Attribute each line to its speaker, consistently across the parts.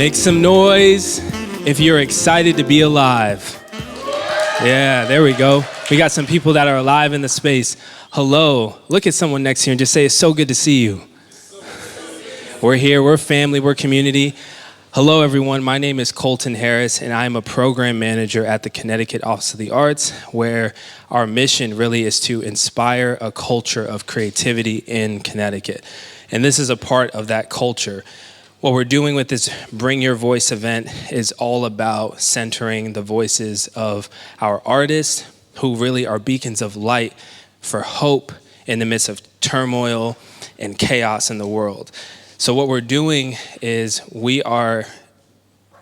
Speaker 1: Make some noise if you're excited to be alive. Yeah, there we go. We got some people that are alive in the space. Hello. Look at someone next to you and just say, it's so good to see you. We're here, we're family, we're community. Hello, everyone. My name is Colton Harris, and I'm a program manager at the Connecticut Office of the Arts, where our mission really is to inspire a culture of creativity in Connecticut. And this is a part of that culture. What we're doing with this Bring Your Voice event is all about centering the voices of our artists, who really are beacons of light for hope in the midst of turmoil and chaos in the world. So what we're doing is we are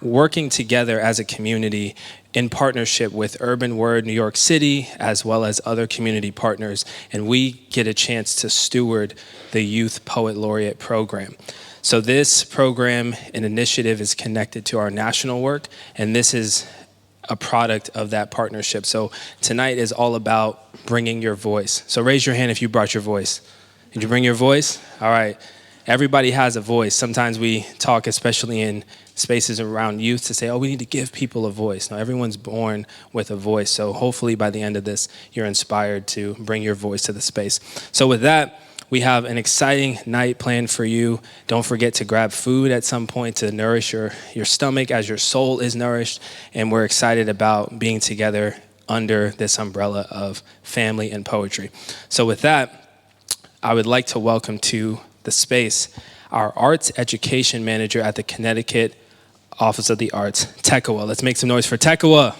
Speaker 1: working together as a community in partnership with Urban Word New York City, as well as other community partners, and we get a chance to steward the Youth Poet Laureate program. So this program and initiative is connected to our national work, and this is a product of that partnership. So tonight is all about bringing your voice. So raise your hand if you brought your voice. Did you bring your voice? All right. Everybody has a voice. Sometimes we talk, especially in spaces around youth, to say, oh, we need to give people a voice. No, everyone's born with a voice. So hopefully by the end of this, you're inspired to bring your voice to the space. So with that, we have an exciting night planned for you. Don't forget to grab food at some point to nourish your stomach as your soul is nourished. And we're excited about being together under this umbrella of family and poetry. So with that, I would like to welcome to the space our arts education manager at the Connecticut Office of the Arts, Tekoa. Let's make some noise for Tekoa.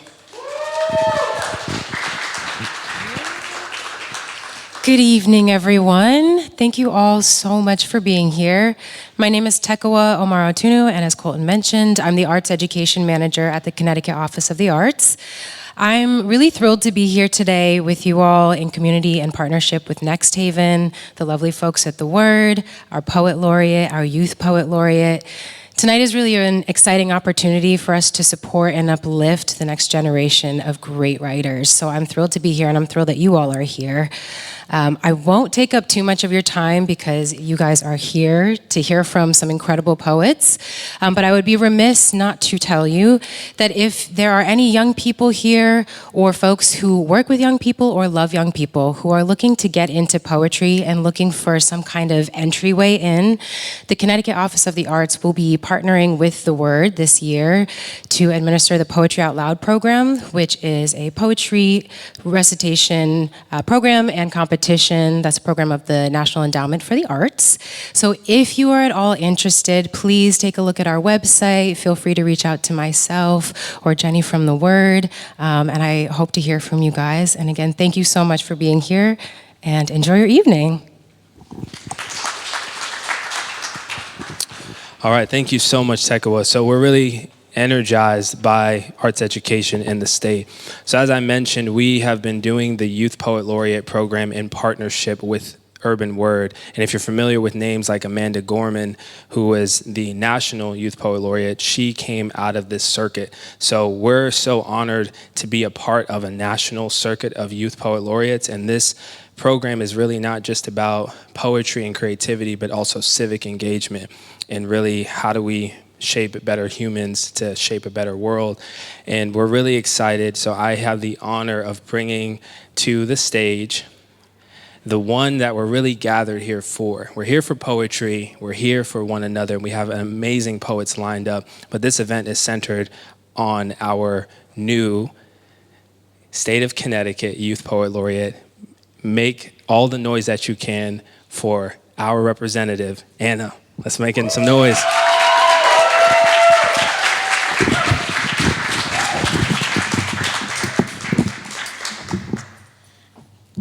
Speaker 2: Good evening, everyone. Thank you all so much for being here. My name is Tekoa Omarotunu, and as Colton mentioned, I'm the arts education manager at the Connecticut Office of the Arts. I'm really thrilled to be here today with you all in community and partnership with Next Haven, the lovely folks at The Word, our Poet Laureate, our Youth Poet Laureate. Tonight is really an exciting opportunity for us to support and uplift the next generation of great writers. So I'm thrilled to be here, and I'm thrilled that you all are here. I won't take up too much of your time because you guys are here to hear from some incredible poets, but I would be remiss not to tell you that if there are any young people here or folks who work with young people or love young people who are looking to get into poetry and looking for some kind of entryway in, the Connecticut Office of the Arts will be partnering with The Word this year to administer the Poetry Out Loud program, which is a poetry recitation program and competition. That's a program of the National Endowment for the Arts. So if you are at all interested, please take a look at our website. Feel free to reach out to myself or Jenny from The Word, and I hope to hear from you guys. And again, thank you so much for being here, and enjoy your evening.
Speaker 1: All right, thank you so much, Tekoa. So we're really energized by arts education in the state. So as I mentioned, we have been doing the Youth Poet Laureate program in partnership with Urban Word. And if you're familiar with names like Amanda Gorman, who is the National Youth Poet Laureate, she came out of this circuit. So we're so honored to be a part of a national circuit of Youth Poet Laureates. And this program is really not just about poetry and creativity, but also civic engagement. And really, how do we shape better humans to shape a better world? And we're really excited. So I have the honor of bringing to the stage the one that we're really gathered here for. We're here for poetry. We're here for one another. We have amazing poets lined up. But this event is centered on our new State of Connecticut Youth Poet Laureate. Make all the noise that you can for our representative, Anna. Let's make some noise.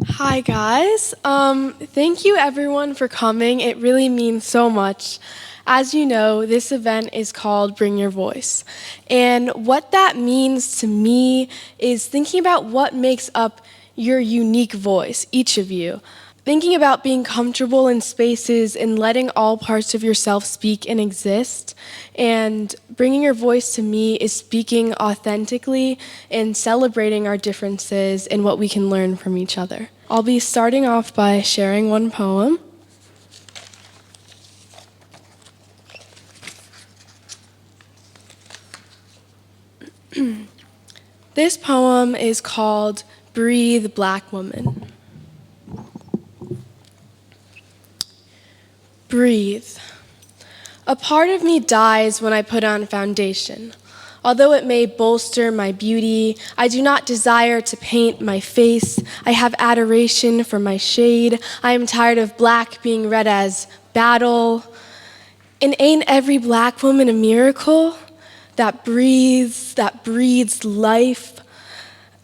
Speaker 3: Hi guys, thank you everyone for coming. It really means so much. As you know, this event is called Bring Your Voice. And what that means to me is thinking about what makes up your unique voice, each of you. Thinking about being comfortable in spaces and letting all parts of yourself speak and exist. And bringing your voice to me is speaking authentically and celebrating our differences and what we can learn from each other. I'll be starting off by sharing one poem. This poem is called Breathe, Black Woman. Breathe. A part of me dies when I put on foundation. Although it may bolster my beauty, I do not desire to paint my face. I have adoration for my shade. I am tired of black being read as battle. And ain't every black woman a miracle that breathes life,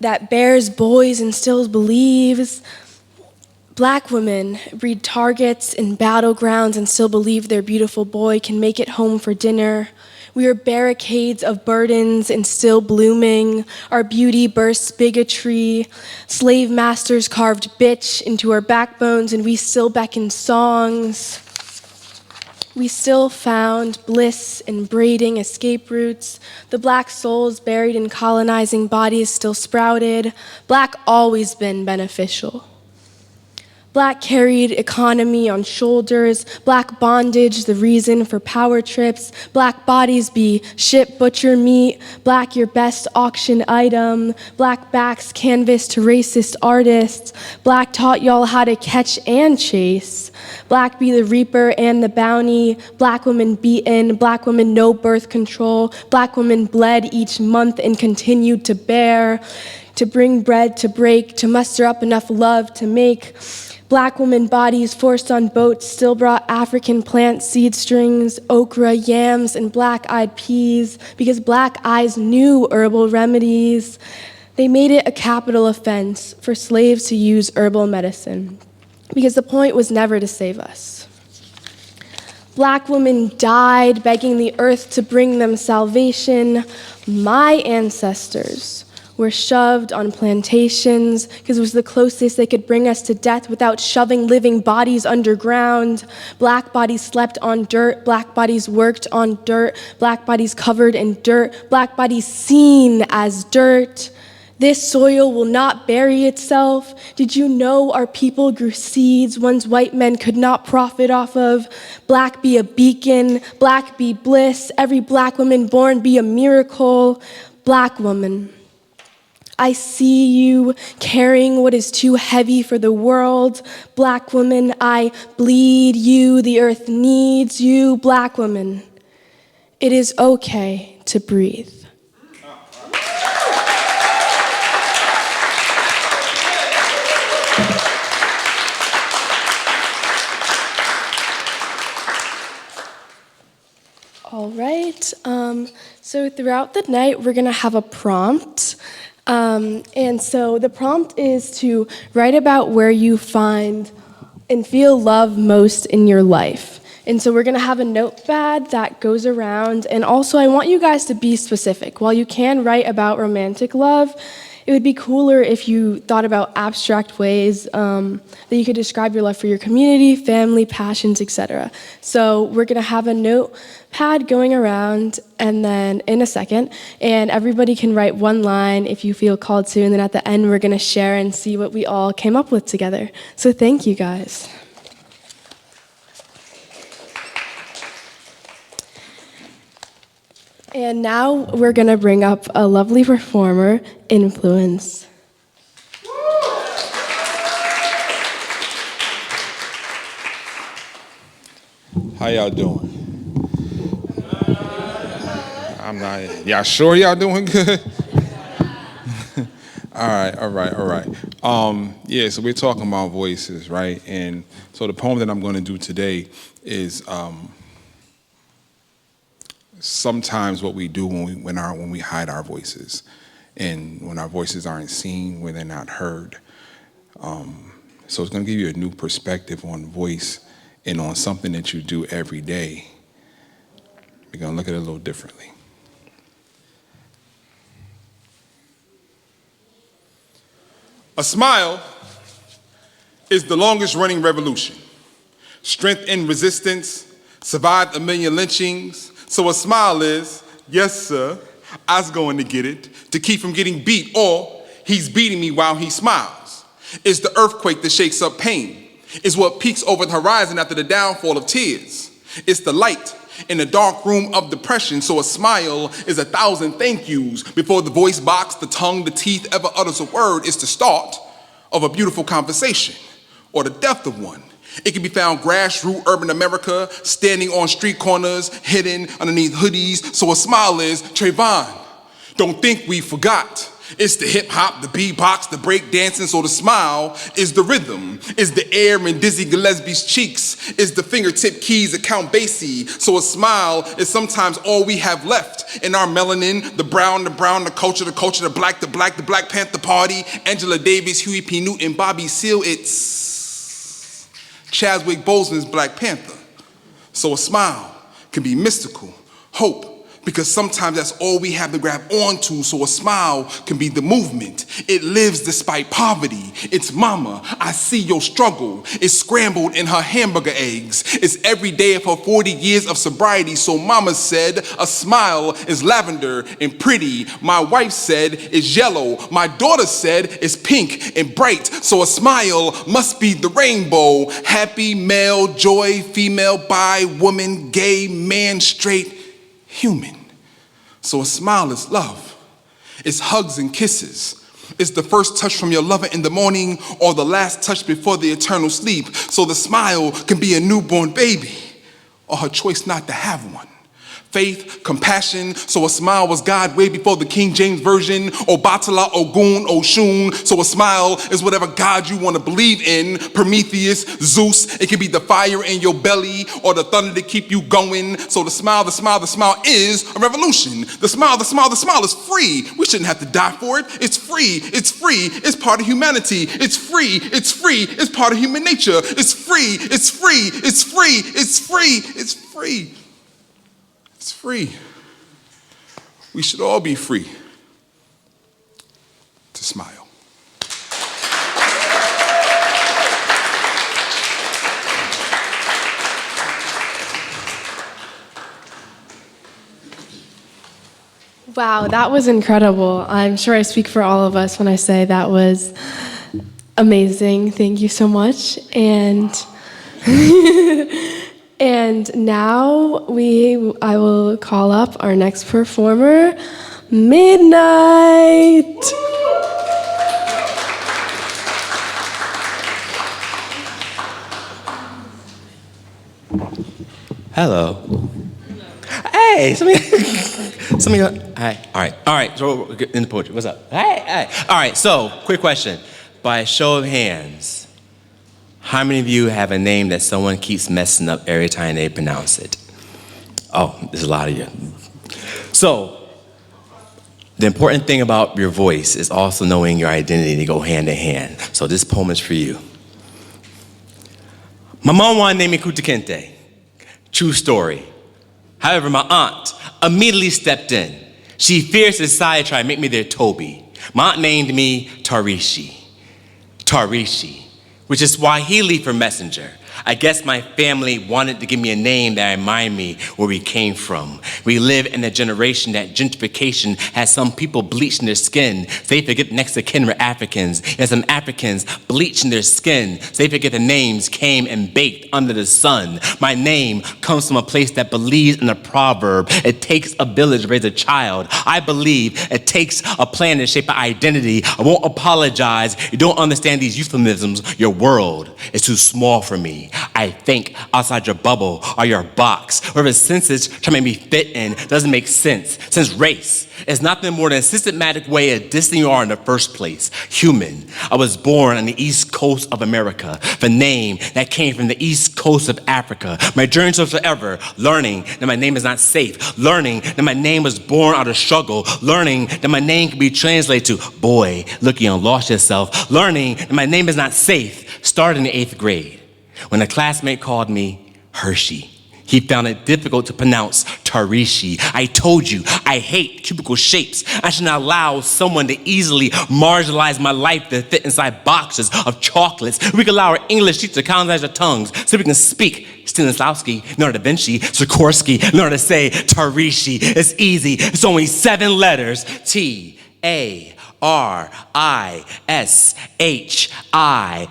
Speaker 3: that bears boys and still believes? Black women breed targets in battlegrounds and still believe their beautiful boy can make it home for dinner. We are barricades of burdens and still blooming. Our beauty bursts bigotry. Slave masters carved bitch into our backbones, and we still beckon songs. We still found bliss in braiding escape routes. The black souls buried in colonizing bodies still sprouted. Black always been beneficial. Black carried economy on shoulders. Black bondage, the reason for power trips. Black bodies be ship butcher meat. Black your best auction item. Black backs canvas to racist artists. Black taught y'all how to catch and chase. Black be the reaper and the bounty. Black women beaten. Black women no birth control. Black women bled each month and continued to bear. To bring bread to break. To muster up enough love to make. Black women bodies forced on boats still brought African plant seed strings, okra, yams, and black-eyed peas because black eyes knew herbal remedies. They made it a capital offense for slaves to use herbal medicine because the point was never to save us. Black women died begging the earth to bring them salvation. My ancestors were shoved on plantations because it was the closest they could bring us to death without shoving living bodies underground. Black bodies slept on dirt. Black bodies worked on dirt. Black bodies covered in dirt. Black bodies seen as dirt. This soil will not bury itself. Did you know our people grew seeds ones white men could not profit off of? Black be a beacon. Black be bliss. Every black woman born be a miracle. Black woman, I see you carrying what is too heavy for the world. Black woman, I bleed you. The earth needs you. Black woman, it is okay to breathe. All right, so throughout the night, we're gonna have a prompt. And so the prompt is to write about where you find and feel love most in your life. And so we're gonna have a notepad that goes around, and also I want you guys to be specific. While you can write about romantic love, it would be cooler if you thought about abstract ways that you could describe your love for your community, family, passions, etc. So we're gonna have a notepad going around and then in a second, and everybody can write one line if you feel called to, and then at the end we're gonna share and see what we all came up with together. So thank you guys. And now we're gonna bring up a lovely performer, Influence.
Speaker 4: How y'all doing? Y'all sure y'all doing good? All right. Yeah, so we're talking about voices, right? And so the poem that I'm gonna do today is sometimes what we do when we hide our voices, and when our voices aren't seen, when they're not heard. So it's going to give you a new perspective on voice and on something that you do every day. We're going to look at it a little differently. A smile is the longest running revolution. Strength and resistance survived a million lynchings. So a smile is, yes sir, I's going to get it, to keep from getting beat, or he's beating me while he smiles. It's the earthquake that shakes up pain. It's what peaks over the horizon after the downfall of tears. It's the light in the dark room of depression. So a smile is 1,000 thank yous before the voice box, the tongue, the teeth ever utters a word. Is the start of a beautiful conversation or the death of one. It can be found grassroots urban America, standing on street corners, hidden underneath hoodies. So a smile is Trayvon. Don't think we forgot. It's the hip hop, the beatbox, the break dancing. So the smile is the rhythm, is the air in Dizzy Gillespie's cheeks, is the fingertip keys of Count Basie. So a smile is sometimes all we have left in our melanin, the brown, the culture, the black, the Black Panther Party, Angela Davis, Huey P. Newton, Bobby Seale. It's Chadwick Boseman's Black Panther. So a smile can be mystical, hope, because sometimes that's all we have to grab onto. So a smile can be the movement. It lives despite poverty. It's mama, I see your struggle. It's scrambled in her hamburger eggs. It's every day of her 40 years of sobriety. So mama said a smile is lavender and pretty. My wife said it's yellow. My daughter said it's pink and bright. So a smile must be the rainbow. Happy, male, joy, female, bi, woman, gay, man, straight, human. So a smile is love. It's hugs and kisses. It's the first touch from your lover in the morning or the last touch before the eternal sleep. So the smile can be a newborn baby or her choice not to have one. Faith, compassion, so a smile was God way before the King James Version, Obatala, Ogun, Oshun. So a smile is whatever God you want to believe in, Prometheus, Zeus. It can be the fire in your belly or the thunder to keep you going. So the smile is a revolution. The smile is free. We shouldn't have to die for it. It's free, it's part of humanity. It's free, it's part of human nature. It's free. It's free. We should all be free to smile.
Speaker 3: Wow, that was incredible. I'm sure I speak for all of us when I say that was amazing. Thank you so much. And now I will call up our next performer, Midnight.
Speaker 5: Hello. Hey, some of you, hi. All right, so we're in the poetry. What's up? Hey. All right, so quick question. By a show of hands, how many of you have a name that someone keeps messing up every time they pronounce it? Oh, there's a lot of you. So, the important thing about your voice is also knowing your identity to go hand in hand. So this poem is for you. My mom wanted to name me Kutakente. True story. However, my aunt immediately stepped in. She fierce society tried to make me their Toby. My aunt named me Tarishi, which is Swahili for messenger. I guess my family wanted to give me a name that reminded me where we came from. We live in a generation that gentrification has some people bleaching their skin so they forget next of kin were Africans, and some Africans bleaching their skin so they forget the names came and baked under the sun. My name comes from a place that believes in a proverb, it takes a village to raise a child. I believe it takes a plan to shape an identity. I won't apologize. You don't understand these euphemisms. Your world is too small for me. I think outside your bubble or your box, wherever senses try to make me fit in doesn't make sense. Since race is nothing more than a systematic way of distancing you are in the first place. Human. I was born on the east coast of America, the name that came from the east coast of Africa. My journey to forever, learning that my name is not safe, learning that my name was born out of struggle, learning that my name can be translated to boy, look, you lost yourself, learning that my name is not safe, started in the 8th grade. When a classmate called me Hershey, he found it difficult to pronounce Tarishi. I told you, I hate cubicle shapes. I should not allow someone to easily marginalize my life to fit inside boxes of chocolates. We could allow our English teacher to colonize our tongues so we can speak Stanislavski, Leonardo da Vinci, Sikorsky, learn to say Tarishi. It's easy. It's only 7 letters. T-A-R-I-S-H-I. RISHI.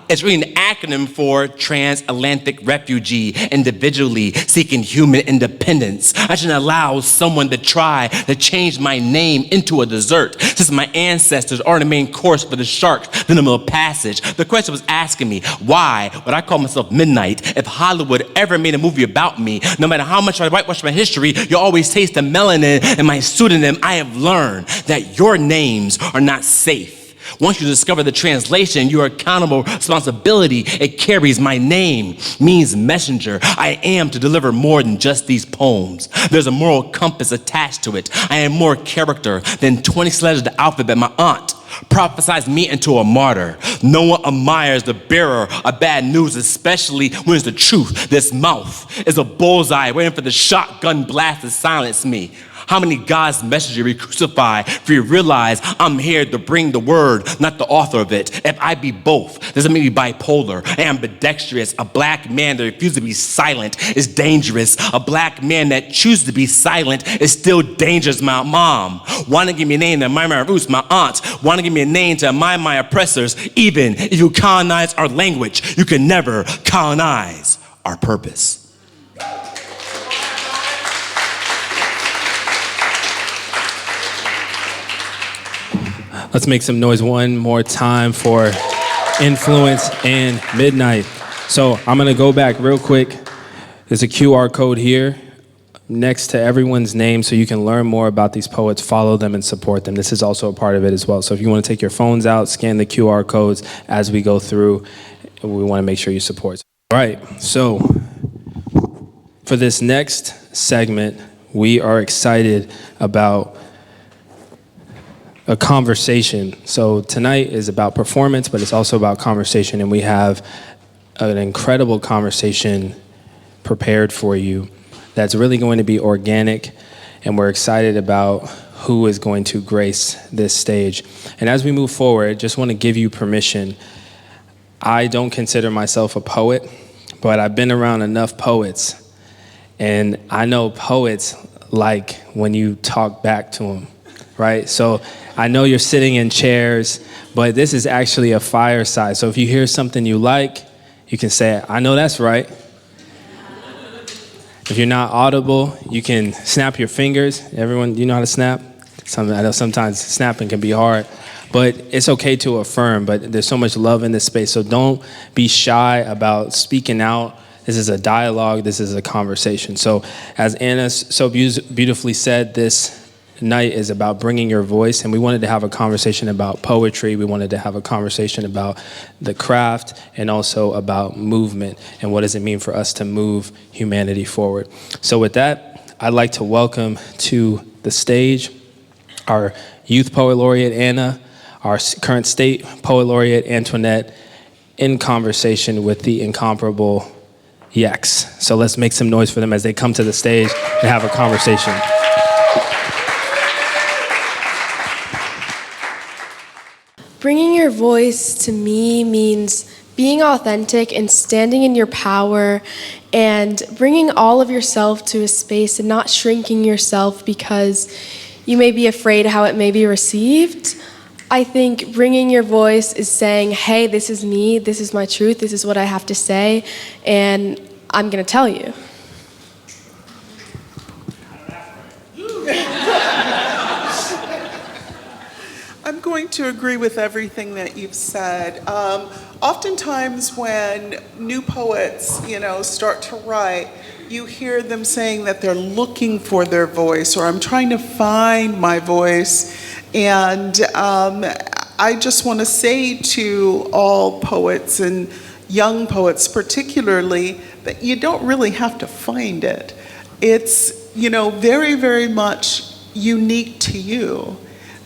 Speaker 5: It's really an acronym for Transatlantic Refugee, individually seeking human independence. I shouldn't allow someone to try to change my name into a dessert, since my ancestors are the main course for the sharks, the middle passage. The question was asking me, why would I call myself Midnight if Hollywood ever made a movie about me? No matter how much I whitewash my history, you always taste the melanin in my pseudonym. I have learned that your names are not safe. Once you discover the translation, your accountable responsibility, it carries. My name means messenger. I am to deliver more than just these poems. There's a moral compass attached to it. I am more character than 20 letters of the alphabet. My aunt prophesied me into a martyr. No one admires the bearer of bad news, especially when it's the truth. This mouth is a bullseye waiting for the shotgun blast to silence me. How many God's messengers we crucify for you realize I'm here to bring the word, not the author of it. If I be both, doesn't make me bipolar, ambidextrous. A black man that refuses to be silent is dangerous. A black man that chooses to be silent is still dangerous. My mom want to give me a name to admire my roots. My aunt want to give me a name to admire my oppressors. Even if you colonize our language, you can never colonize our purpose.
Speaker 1: Let's make some noise one more time for Influence and Midnight. So I'm gonna go back real quick. There's a QR code here next to everyone's name so you can learn more about these poets, follow them and support them. This is also a part of it as well. So if you wanna take your phones out, scan the QR codes as we go through, we wanna make sure you support. All right, so for this next segment, we are excited about a conversation. So tonight is about performance, but it's also about conversation, and we have an incredible conversation prepared for you that's really going to be organic, and we're excited about who is going to grace this stage. And as we move forward, just want to give you permission. I don't consider myself a poet, but I've been around enough poets, and I know poets like when you talk back to them, right? So I know you're sitting in chairs, but this is actually a fireside. So if you hear something you like, you can say, I know that's right. If you're not audible, you can snap your fingers. Everyone, you know how to snap? I know sometimes snapping can be hard, but it's okay to affirm, but there's so much love in this space. So don't be shy about speaking out. This is a dialogue. This is a conversation. So as Anna so beautifully said, this night is about bringing your voice, and we wanted to have a conversation about poetry. We wanted to have a conversation about the craft and also about movement and what does it mean for us to move humanity forward. So with that, I'd like to welcome to the stage our Youth Poet Laureate Anna, our current State Poet Laureate Antoinette, in conversation with the incomparable Yex. So let's make some noise for them as they come to the stage and have a conversation.
Speaker 3: Bringing your voice to me means being authentic and standing in your power and bringing all of yourself to a space and not shrinking yourself because you may be afraid how it may be received. I think bringing your voice is saying, hey, this is me, this is my truth, this is what I have to say, and I'm gonna tell you.
Speaker 6: I'm going to agree with everything that you've said. Oftentimes when new poets, start to write, you hear them saying that they're looking for their voice, or I'm trying to find my voice. And I just want to say to all poets and young poets particularly that you don't really have to find it. It's, very, very much unique to you.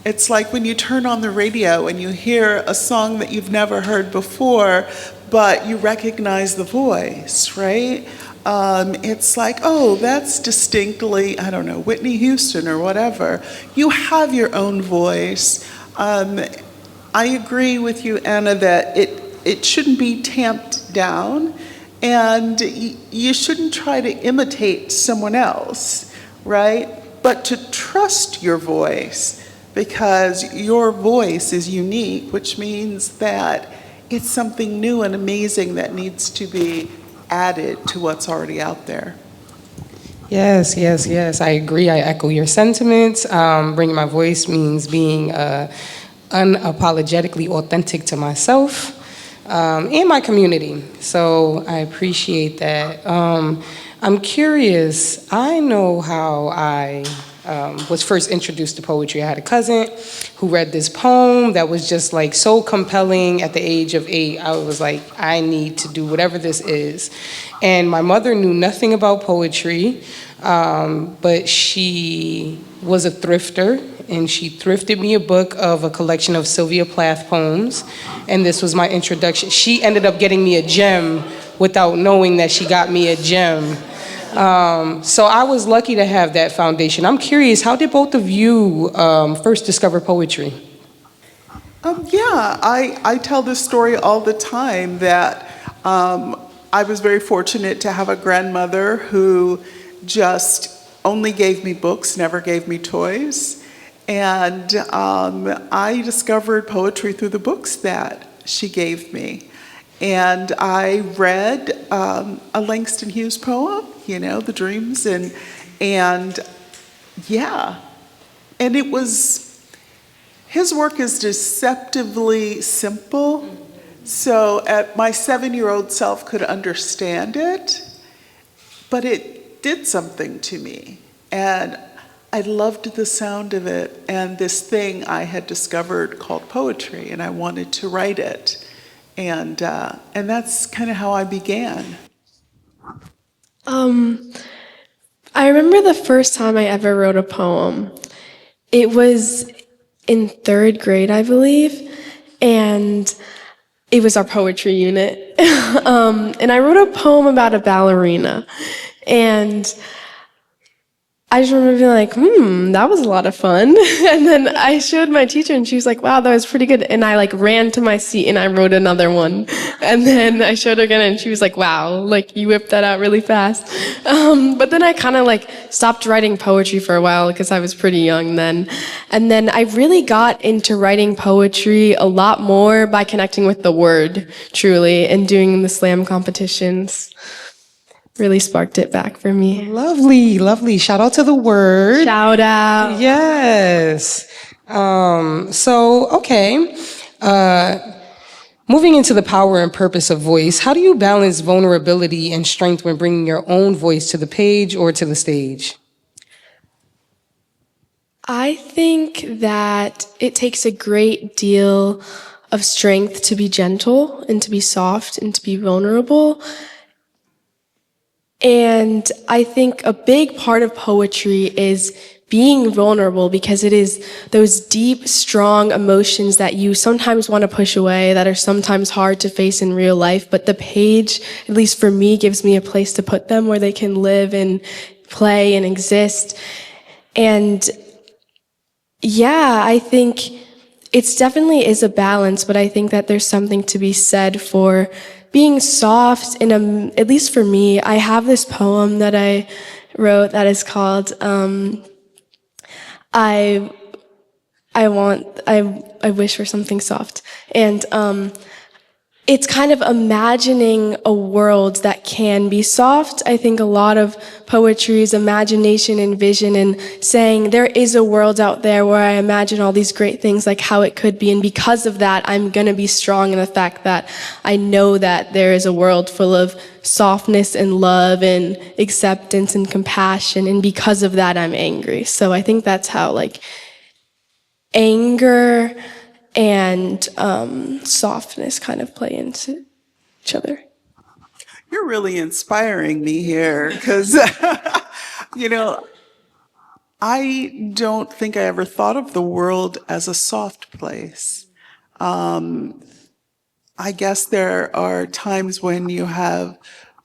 Speaker 6: It's like when you turn on the radio and you hear a song that you've never heard before, but you recognize the voice, right? It's like, oh, that's distinctly, I don't know, Whitney Houston or whatever. You have your own voice. I agree with you, Anna, that it shouldn't be tamped down, and you shouldn't try to imitate someone else, right? But to trust your voice, because your voice is unique, which means that it's something new and amazing that needs to be added to what's already out there.
Speaker 7: Yes, yes, yes. I agree. I echo your sentiments. Bringing my voice means being unapologetically authentic to myself and my community. So I appreciate that. I'm curious. I know how I was first introduced to poetry. I had a cousin who read this poem that was just like so compelling at the age of 8. I was like, I need to do whatever this is. And my mother knew nothing about poetry, but she was a thrifter, and she thrifted me a book of a collection of Sylvia Plath poems, and this was my introduction. She ended up getting me a gem without knowing that she got me a gem. So I was lucky to have that foundation. I'm curious, how did both of you first discover poetry?
Speaker 6: I tell this story all the time that I was very fortunate to have a grandmother who just only gave me books, never gave me toys. And I discovered poetry through the books that she gave me. And I read a Langston Hughes poem, The Dreams, and yeah. And it was, his work is deceptively simple. So my 7-year-old self could understand it, but it did something to me. And I loved the sound of it and this thing I had discovered called poetry, and I wanted to write it. And that's kind of how I began.
Speaker 3: I remember the first time I ever wrote a poem. It was in 3rd grade, I believe, and it was our poetry unit. And I wrote a poem about a ballerina. And I just remember being like, that was a lot of fun. And then I showed my teacher and she was like, wow, that was pretty good. And I ran to my seat and I wrote another one. And then I showed her again and she was like, wow, you whipped that out really fast. But then I kind of stopped writing poetry for a while because I was pretty young then. And then I really got into writing poetry a lot more by connecting with the word, truly, and doing the slam competitions. Really sparked it back for me.
Speaker 7: Lovely, lovely. Shout out to the word.
Speaker 3: Shout out.
Speaker 7: Yes. Okay. Moving into the power and purpose of voice, how do you balance vulnerability and strength when bringing your own voice to the page or to the stage?
Speaker 3: I think that it takes a great deal of strength to be gentle and to be soft and to be vulnerable. And I think a big part of poetry is being vulnerable, because it is those deep, strong emotions that you sometimes want to push away, that are sometimes hard to face in real life. But the page, at least for me, gives me a place to put them where they can live and play and exist. And yeah, I think it's definitely is a balance, but I think that there's something to be said for being soft. At least for me, I have this poem that I wrote that is called I wish for something soft. And it's kind of imagining a world that can be soft. I think a lot of poetry is imagination and vision, and saying there is a world out there where I imagine all these great things like how it could be. And because of that, I'm going to be strong in the fact that I know that there is a world full of softness and love and acceptance and compassion. And because of that, I'm angry. So I think that's how anger and softness kind of play into each other.
Speaker 6: You're really inspiring me here, because, I don't think I ever thought of the world as a soft place. I guess there are times when you have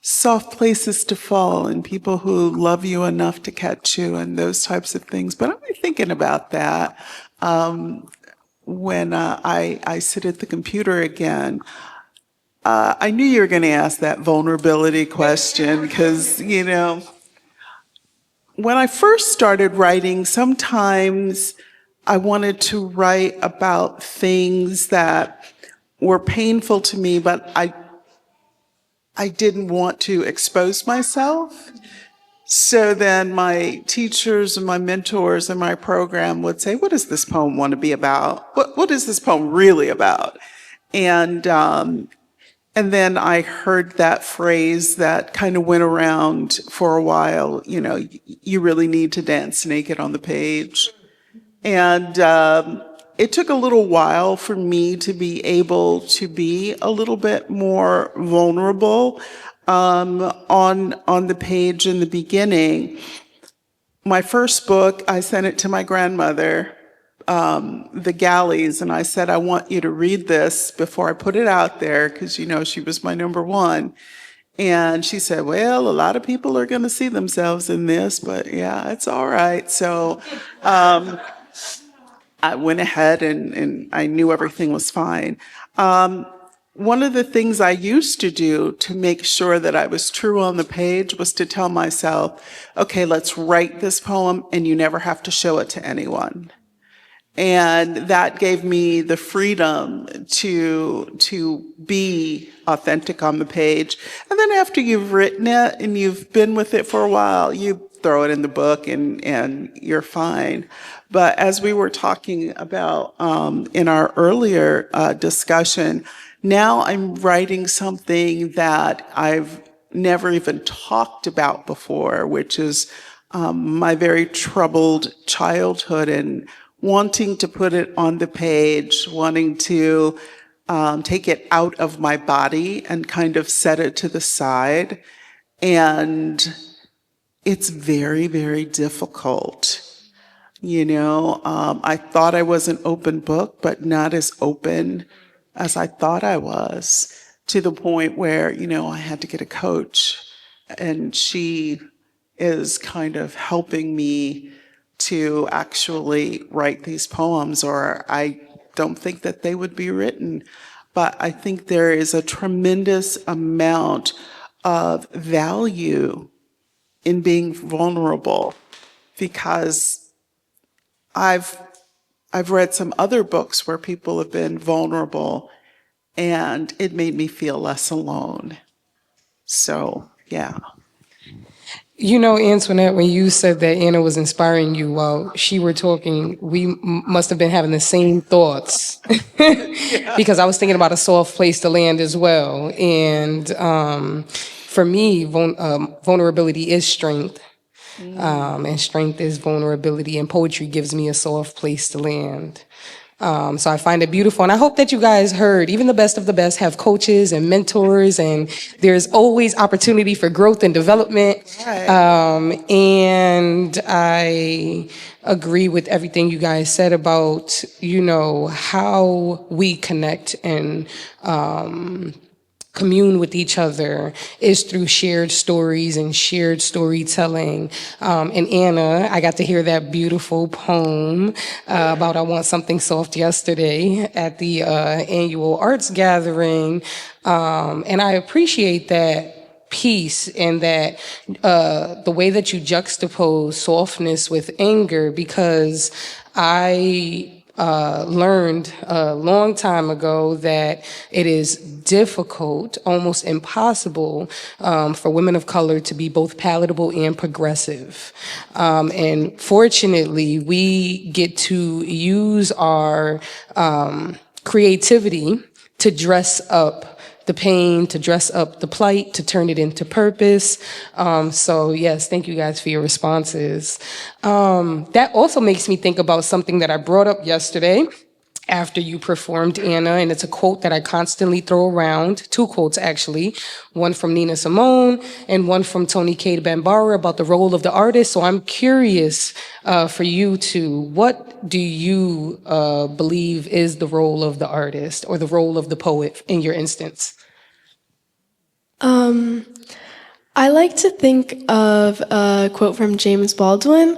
Speaker 6: soft places to fall and people who love you enough to catch you and those types of things. But I'm thinking about that. When I sit at the computer again. I knew you were going to ask that vulnerability question because, when I first started writing, sometimes I wanted to write about things that were painful to me, but I didn't want to expose myself. So then my teachers and my mentors in my program would say, what does this poem want to be about? What is this poem really about? And then I heard that phrase that kind of went around for a while, you really need to dance naked on the page. And it took a little while for me to be able to be a little bit more vulnerable on the page in the beginning. My first book, I sent it to my grandmother, The Galleys, and I said, I want you to read this before I put it out there, because she was my number one. And she said, well, a lot of people are going to see themselves in this, but yeah, it's all right. So I went ahead and I knew everything was fine. One of the things I used to do to make sure that I was true on the page was to tell myself, okay, let's write this poem and you never have to show it to anyone. And that gave me the freedom to be authentic on the page. And then after you've written it and you've been with it for a while, you throw it in the book and you're fine. But as we were talking about in our earlier discussion, now I'm writing something that I've never even talked about before, which is my very troubled childhood, and wanting to put it on the page, wanting to take it out of my body and kind of set it to the side. And it's very, very difficult. I thought I was an open book, but not as open as I thought I was, to the point where, I had to get a coach, and she is kind of helping me to actually write these poems, or I don't think that they would be written. But I think there is a tremendous amount of value in being vulnerable, because I've read some other books where people have been vulnerable, and it made me feel less alone. So, yeah.
Speaker 7: Antoinette, when you said that Anna was inspiring you while she were talking, we must have been having the same thoughts. Because I was thinking about a soft place to land as well. And for me, vulnerability is strength. And strength is vulnerability, and poetry gives me a soft place to land. So I find it beautiful, and I hope that you guys heard, even the best of the best have coaches and mentors, and there's always opportunity for growth and development.
Speaker 6: Right.
Speaker 7: And I agree with everything you guys said about, how we connect and commune with each other is through shared stories and shared storytelling. And Anna, I got to hear that beautiful poem about I Want Something Soft yesterday at the annual arts gathering. And I appreciate that piece, and that the way that you juxtapose softness with anger, because I learned a long time ago that it is difficult, almost impossible, for women of color to be both palatable and progressive. And fortunately, we get to use our creativity to dress up the pain, to dress up the plight, to turn it into purpose. So yes, thank you guys for your responses. That also makes me think about something that I brought up yesterday after you performed, Anna, and it's a quote that I constantly throw around, two quotes actually, one from Nina Simone and one from Toni Cade Bambara about the role of the artist. So I'm curious for you two, what do you believe is the role of the artist, or the role of the poet in your instance?
Speaker 3: I like to think of a quote from James Baldwin.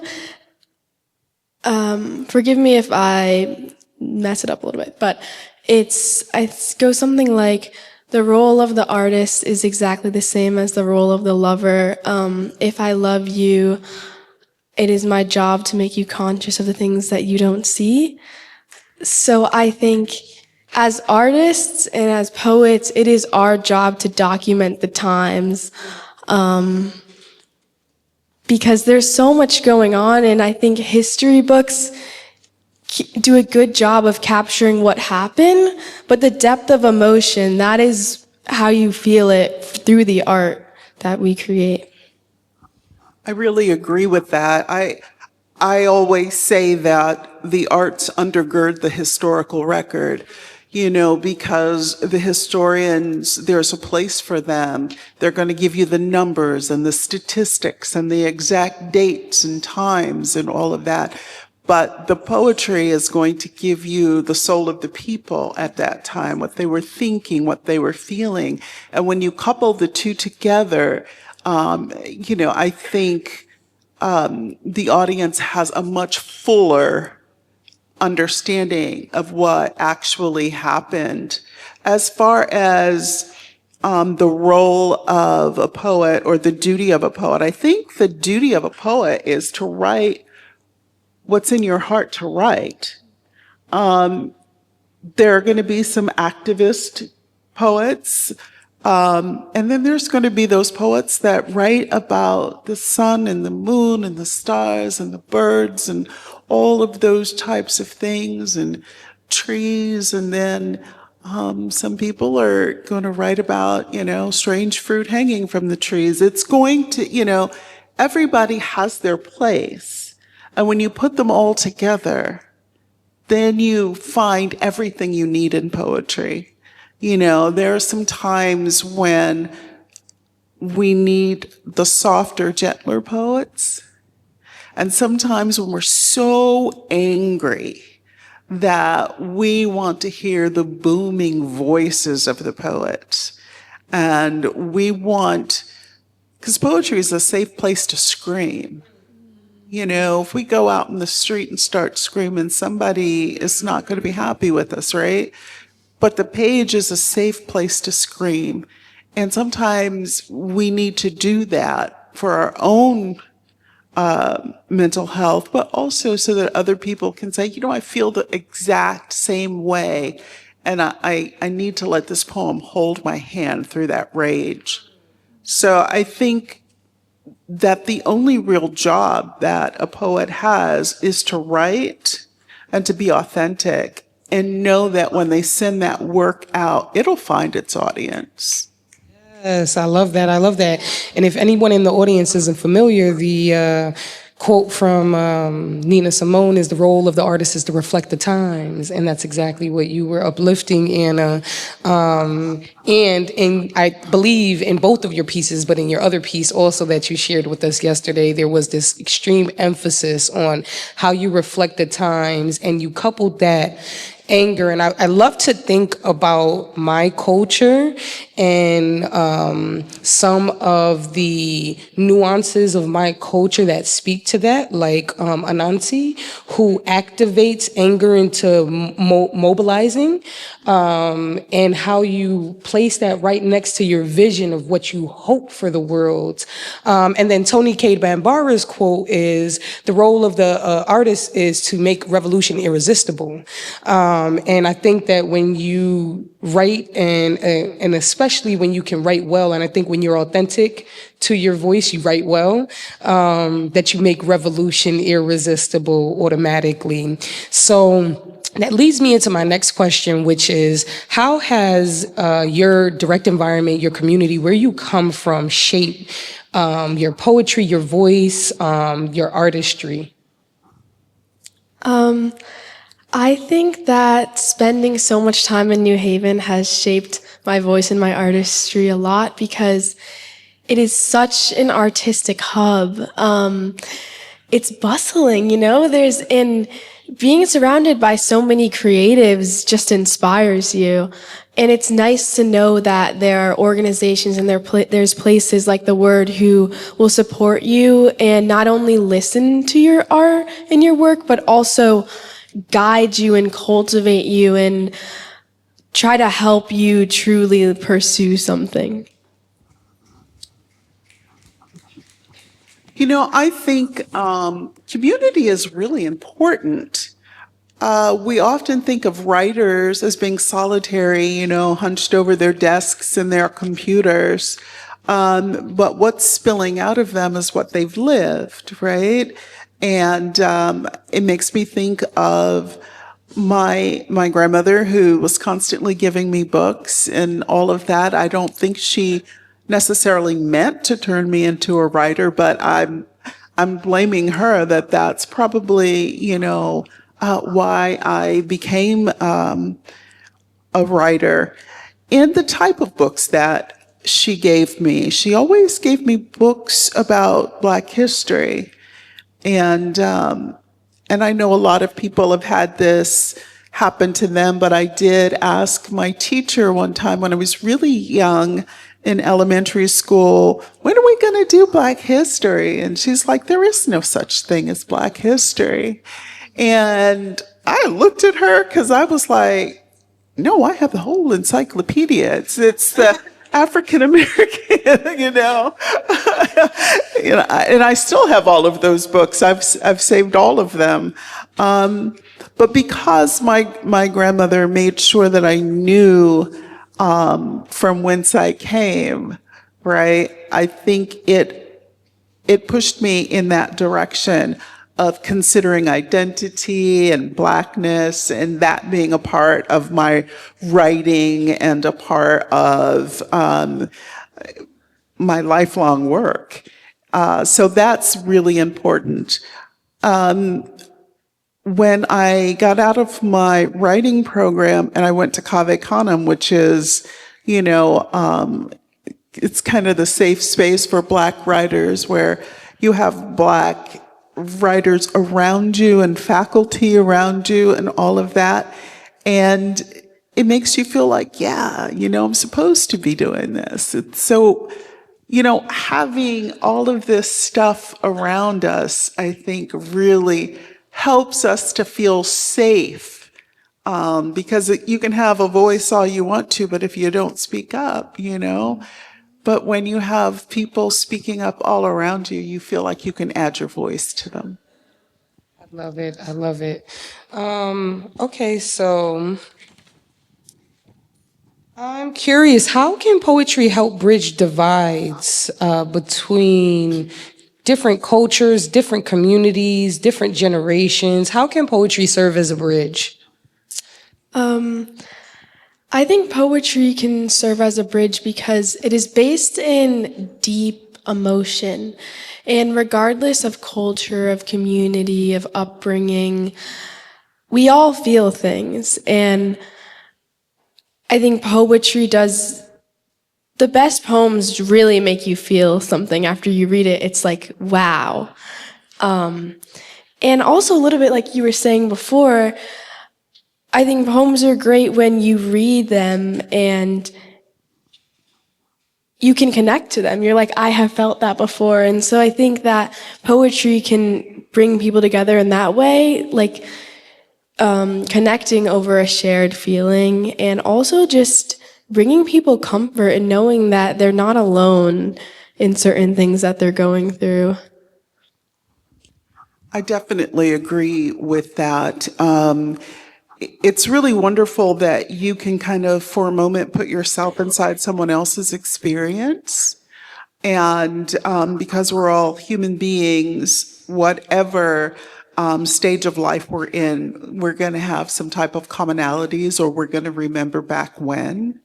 Speaker 3: Forgive me if I mess it up a little bit, but it goes something like, the role of the artist is exactly the same as the role of the lover. If I love you, it is my job to make you conscious of the things that you don't see. So I think as artists and as poets, it is our job to document the times, because there's so much going on, and I think history books do a good job of capturing what happened, but the depth of emotion, that is how you feel it through the art that we create.
Speaker 6: I really agree with that. I always say that the arts undergird the historical record, because the historians, there's a place for them. They're going to give you the numbers and the statistics and the exact dates and times and all of that. But the poetry is going to give you the soul of the people at that time, what they were thinking, what they were feeling. And when you couple the two together, I think the audience has a much fuller understanding of what actually happened. As far as the role of a poet or the duty of a poet, I think the duty of a poet is to write what's in your heart to write. There are going to be some activist poets, and then there's going to be those poets that write about the sun and the moon and the stars and the birds and all of those types of things and trees. And then some people are going to write about, strange fruit hanging from the trees. It's going to, everybody has their place. And when you put them all together, then you find everything you need in poetry. There are some times when we need the softer, gentler poets. And sometimes when we're so angry that we want to hear the booming voices of the poets. And because poetry is a safe place to scream. If we go out in the street and start screaming, somebody is not going to be happy with us, right? But the page is a safe place to scream. And sometimes we need to do that for our own mental health, but also so that other people can say, I feel the exact same way. And I need to let this poem hold my hand through that rage. So I think that the only real job that a poet has is to write and to be authentic and know that when they send that work out, it'll find its audience.
Speaker 7: Yes, I love that. I love that. And if anyone in the audience isn't familiar, the quote from Nina Simone is, "The role of the artist is to reflect the times," and that's exactly what you were uplifting, Anna. And I believe in both of your pieces, but in your other piece also that you shared with us yesterday, there was this extreme emphasis on how you reflect the times, and you coupled that anger. And I love to think about my culture and some of the nuances of my culture that speak to that, like Anansi, who activates anger into mobilizing, and how you place that right next to your vision of what you hope for the world. And then Tony Cade Bambara's quote is, "The role of the artist is to make revolution irresistible." And I think that when you write, and especially when you can write well, and I think when you're authentic to your voice, you write well, that you make revolution irresistible automatically. So that leads me into my next question, which is, how has your direct environment, your community, where you come from, shape your poetry, your voice, your artistry?
Speaker 3: I think that spending so much time in New Haven has shaped my voice and my artistry a lot, because it is such an artistic hub. It's bustling, being surrounded by so many creatives just inspires you. And it's nice to know that there are organizations and there's places like The Word who will support you and not only listen to your art and your work, but also guide you and cultivate you and try to help you truly pursue something.
Speaker 6: I think community is really important. We often think of writers as being solitary, hunched over their desks and their computers. But what's spilling out of them is what they've lived, right? And it makes me think of my grandmother, who was constantly giving me books and all of that. I don't think she necessarily meant to turn me into a writer, but I'm blaming her that that's probably, why I became a writer. And the type of books that she gave me, she always gave me books about Black history. And I know a lot of people have had this happen to them, but I did ask my teacher one time when I was really young in elementary school, when are we going to do Black history? And she's like, there is no such thing as Black history. And I looked at her because I was like, no, I have the whole encyclopedia. It's the African American, and I still have all of those books. I've saved all of them. But because my grandmother made sure that I knew from whence I came, right? I think it pushed me in that direction of considering identity and Blackness, and that being a part of my writing and a part of my lifelong work. So that's really important. When I got out of my writing program and I went to Cave Canem, which is, it's kind of the safe space for Black writers, where you have Black writers around you and faculty around you and all of that. And it makes you feel like, yeah, I'm supposed to be doing this. It's so, having all of this stuff around us, I think really helps us to feel safe. Because you can have a voice all you want to, but if you don't speak up, But when you have people speaking up all around you, you feel like you can add your voice to them.
Speaker 7: I love it. I love it. Okay, so I'm curious, how can poetry help bridge divides between different cultures, different communities, different generations? How can poetry serve as a bridge?
Speaker 3: I think poetry can serve as a bridge because it is based in deep emotion. And regardless of culture, of community, of upbringing, we all feel things. And I think poetry does, the best poems really make you feel something after you read it. It's like, wow. And also a little bit like you were saying before, I think poems are great when you read them and you can connect to them. You're like, I have felt that before. And so I think that poetry can bring people together in that way, like connecting over a shared feeling, and also just bringing people comfort and knowing that they're not alone in certain things that they're going through.
Speaker 6: I definitely agree with that. It's really wonderful that you can kind of, for a moment, put yourself inside someone else's experience. And because we're all human beings, whatever stage of life we're in, we're going to have some type of commonalities, or we're going to remember back when.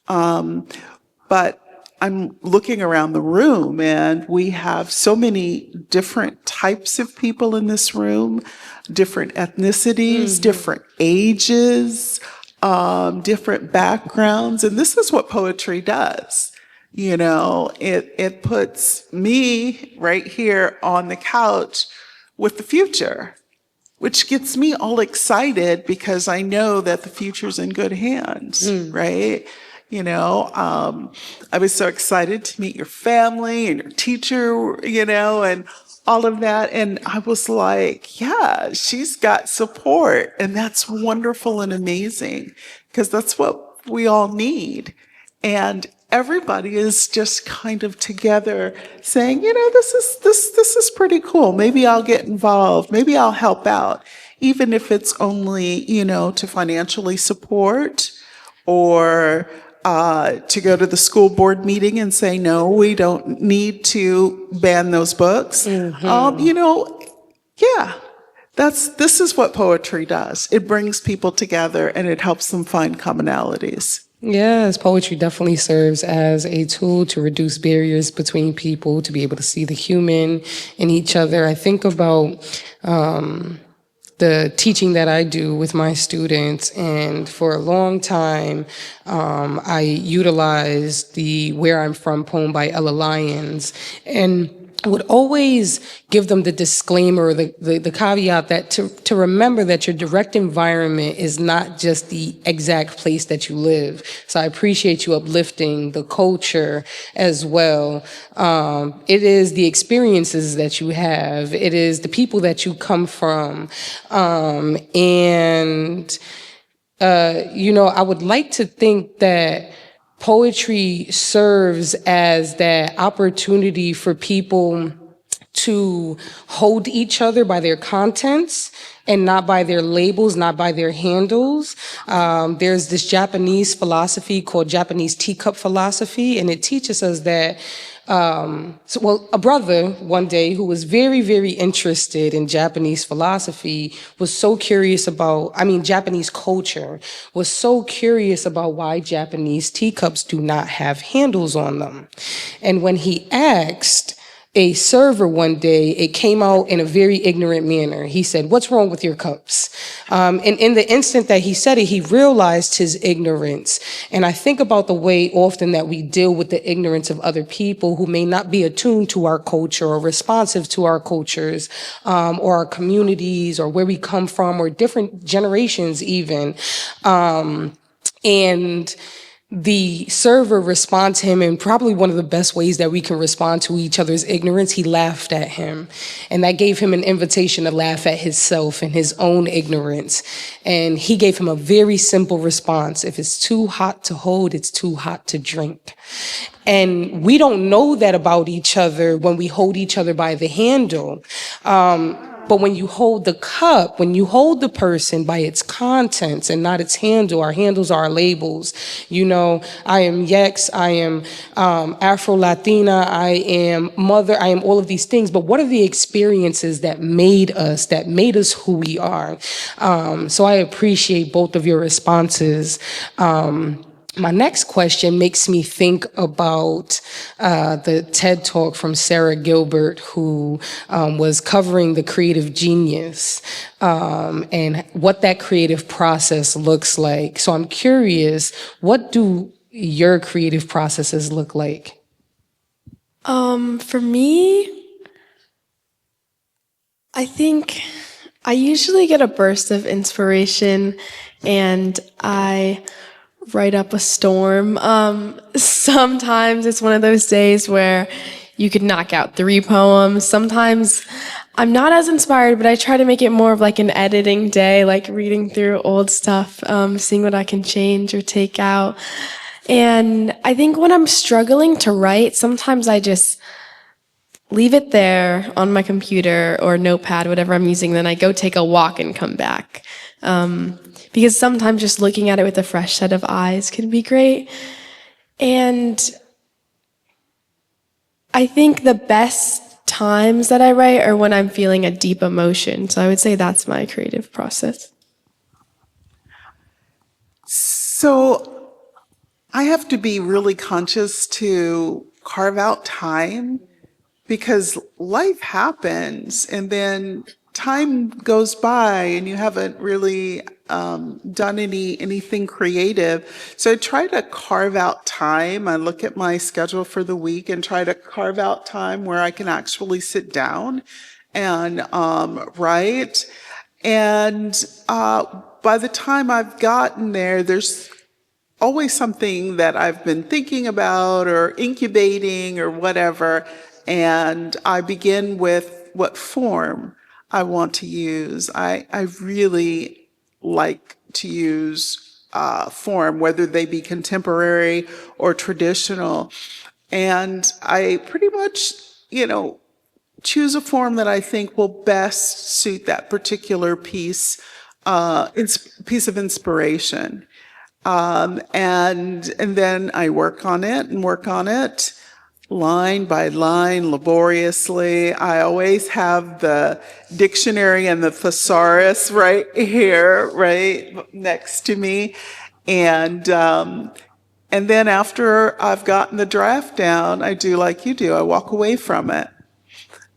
Speaker 6: But I'm looking around the room and we have so many different types of people in this room, different ethnicities, different ages, different backgrounds. And this is what poetry does. It puts me right here on the couch with the future, which gets me all excited because I know that the future's in good hands, right? I was so excited to meet your family and your teacher, and all of that. And I was like, yeah, she's got support. And that's wonderful and amazing because that's what we all need. And everybody is just kind of together saying, this is pretty cool. Maybe I'll get involved. Maybe I'll help out, even if it's only, to financially support or to go to the school board meeting and say, no, we don't need to ban those books. Yeah, this is what poetry does. It brings people together and it helps them find commonalities.
Speaker 7: Yes, poetry definitely serves as a tool to reduce barriers between people, to be able to see the human in each other. I think about the teaching that I do with my students, and for a long time, I utilized the Where I'm From poem by Ella Lyons, and I would always give them the disclaimer, the caveat that to remember that your direct environment is not just the exact place that you live. So I appreciate you uplifting the culture as well. It is the experiences that you have. It is the people that you come from. I would like to think that poetry serves as that opportunity for people to hold each other by their contents and not by their labels, not by their handles. There's this Japanese philosophy called Japanese teacup philosophy, and it teaches us that a brother one day who was very, very interested in Japanese philosophy was so curious Japanese culture, was so curious about why Japanese teacups do not have handles on them. And when he asked a server one day, it came out in a very ignorant manner. He said, "What's wrong with your cups?" And in the instant that he said it, he realized his ignorance. And I think about the way often that we deal with the ignorance of other people who may not be attuned to our culture or responsive to our cultures, or our communities, or where we come from, or different generations even. And the server responds to him in probably one of the best ways that we can respond to each other's ignorance. He laughed at him, and that gave him an invitation to laugh at himself and his own ignorance. And he gave him a very simple response: if it's too hot to hold, it's too hot to drink. And we don't know that about each other when we hold each other by the handle. But when you hold the cup, when you hold the person by its contents and not its handle, our handles are our labels. I am Yex, I am Afro-Latina, I am mother, I am all of these things. But what are the experiences that made us who we are? So I appreciate both of your responses. My next question makes me think about the TED Talk from Sarah Gilbert, who was covering the creative genius and what that creative process looks like. So I'm curious, what do your creative processes look like?
Speaker 3: For me, I think I usually get a burst of inspiration and I write up a storm. Sometimes it's one of those days where you could knock out 3 poems. Sometimes I'm not as inspired, but I try to make it more of like an editing day, like reading through old stuff, seeing what I can change or take out. And I think when I'm struggling to write, sometimes I just leave it there on my computer or notepad, whatever I'm using, then I go take a walk and come back. Because sometimes just looking at it with a fresh set of eyes can be great. And I think the best times that I write are when I'm feeling a deep emotion. So I would say that's my creative process.
Speaker 6: So I have to be really conscious to carve out time, because life happens and then time goes by and you haven't really done anything creative. So I try to carve out time. I look at my schedule for the week and try to carve out time where I can actually sit down and write. And by the time I've gotten there, there's always something that I've been thinking about or incubating or whatever. And I begin with what form I want to use. I really like to use form, whether they be contemporary or traditional. And I pretty much, choose a form that I think will best suit that particular piece of inspiration. And then I work on it line by line, laboriously. I always have the dictionary and the thesaurus right here, right next to me. And then after I've gotten the draft down, I do like you do. I walk away from it.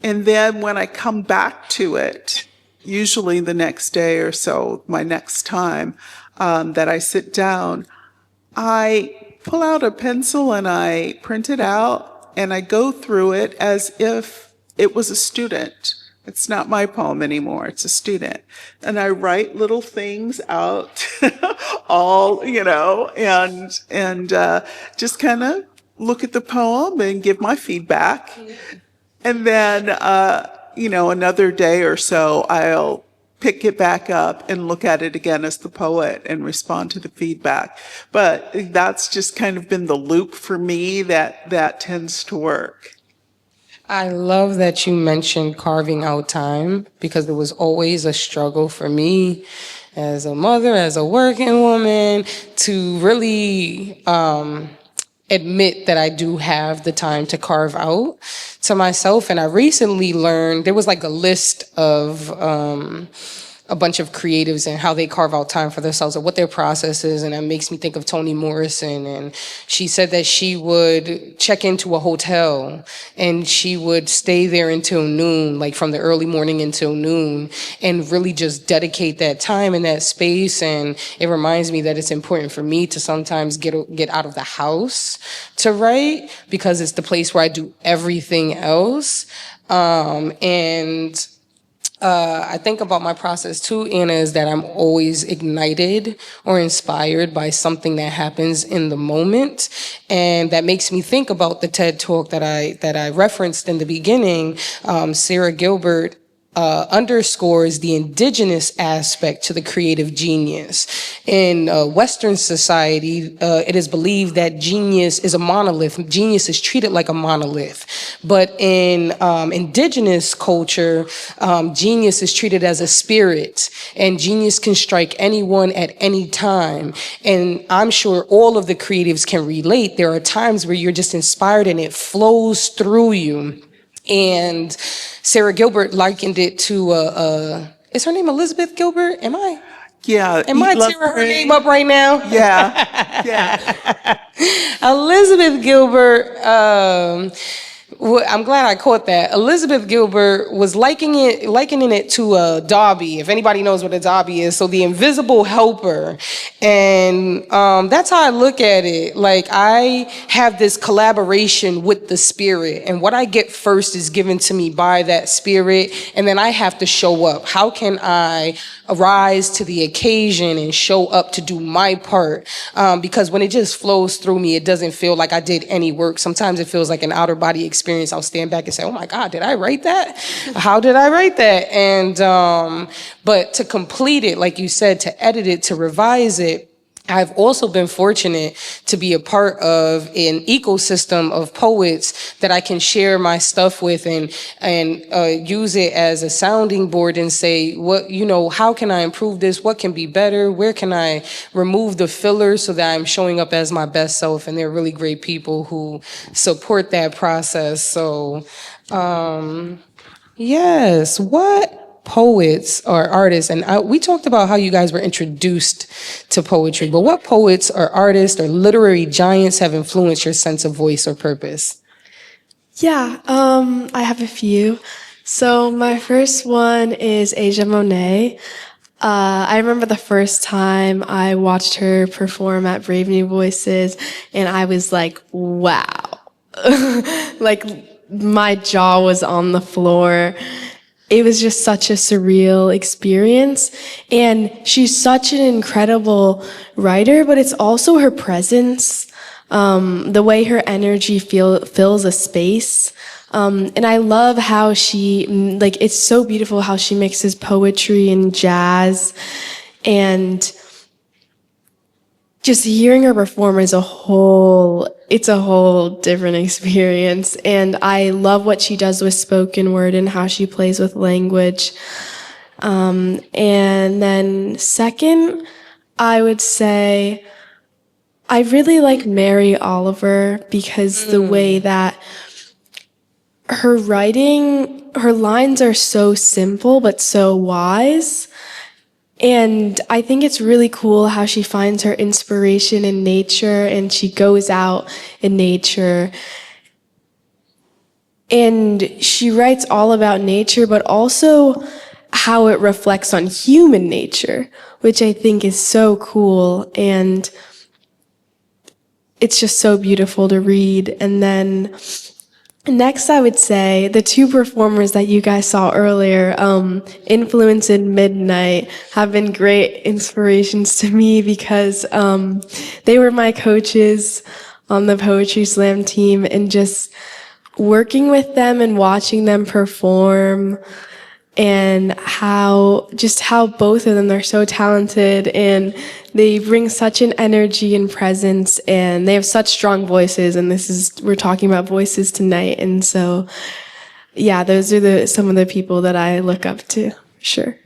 Speaker 6: And then when I come back to it, usually the next day or so, my next time that I sit down, I pull out a pencil and I print it out and I go through it as if it was a student. It's not my poem anymore, it's a student. And I write little things out, all, and just kind of look at the poem and give my feedback. And then, another day or so, I'll pick it back up and look at it again as the poet and respond to the feedback. But that's just kind of been the loop for me that tends to work.
Speaker 7: I love that you mentioned carving out time, because it was always a struggle for me as a mother, as a working woman, to really admit that I do have the time to carve out to myself. And I recently learned, there was like a list of a bunch of creatives and how they carve out time for themselves or what their process is. And that makes me think of Toni Morrison. And she said that she would check into a hotel and she would stay there until noon, like from the early morning until noon, and really just dedicate that time in that space. And it reminds me that it's important for me to sometimes get out of the house to write, because it's the place where I do everything else. I think about my process too, Anna, is that I'm always ignited or inspired by something that happens in the moment. And that makes me think about the TED Talk that I referenced in the beginning. Sarah Gilbert underscores the indigenous aspect to the creative genius. In Western society, it is believed that genius is a monolith. Genius is treated like a monolith. But in indigenous culture, genius is treated as a spirit, and genius can strike anyone at any time. And I'm sure all of the creatives can relate. There are times where you're just inspired and it flows through you. And Sarah Gilbert likened it to, is her name Elizabeth Gilbert?
Speaker 6: Yeah.
Speaker 7: Am I tearing her name up right now?
Speaker 6: Yeah, yeah.
Speaker 7: Elizabeth Gilbert, I'm glad I caught that. Elizabeth Gilbert was likening it to a Dobby, if anybody knows what a Dobby is. So the invisible helper. And that's how I look at it. Like, I have this collaboration with the spirit, and what I get first is given to me by that spirit, and then I have to show up. How can I arise to the occasion and show up to do my part? Because when it just flows through me, it doesn't feel like I did any work. Sometimes it feels like an outer body experience. I'll stand back and say, oh my God, did I write that? How did I write that? And, but to complete it, like you said, to edit it, to revise it, I've also been fortunate to be a part of an ecosystem of poets that I can share my stuff with and use it as a sounding board and say, how can I improve this? What can be better? Where can I remove the fillers so that I'm showing up as my best self? And they're really great people who support that process. So, yes, what poets or artists, and we talked about how you guys were introduced to poetry, but what poets or artists or literary giants have influenced your sense of voice or purpose?
Speaker 3: Yeah, I have a few. So my first one is Asia Monet. I remember the first time I watched her perform at Brave New Voices, and I was like, wow. Like, my jaw was on the floor. It was just such a surreal experience. And she's such an incredible writer, but it's also her presence, the way her energy fills a space. And I love how it's so beautiful how she mixes poetry and jazz. And just hearing her perform is it's a whole different experience. And I love what she does with spoken word and how she plays with language. And then second, I would say I really like Mary Oliver because the way that her writing, her lines are so simple but so wise. And I think it's really cool how she finds her inspiration in nature and she goes out in nature. And she writes all about nature, but also how it reflects on human nature, which I think is so cool. And it's just so beautiful to read. And then next, I would say the two performers that you guys saw earlier, Influence and Midnight, have been great inspirations to me because they were my coaches on the Poetry Slam team, and just working with them and watching them perform and how both of them are so talented and they bring such an energy and presence and they have such strong voices, and we're talking about voices tonight, and so yeah, those are some of the people that I look up to, sure.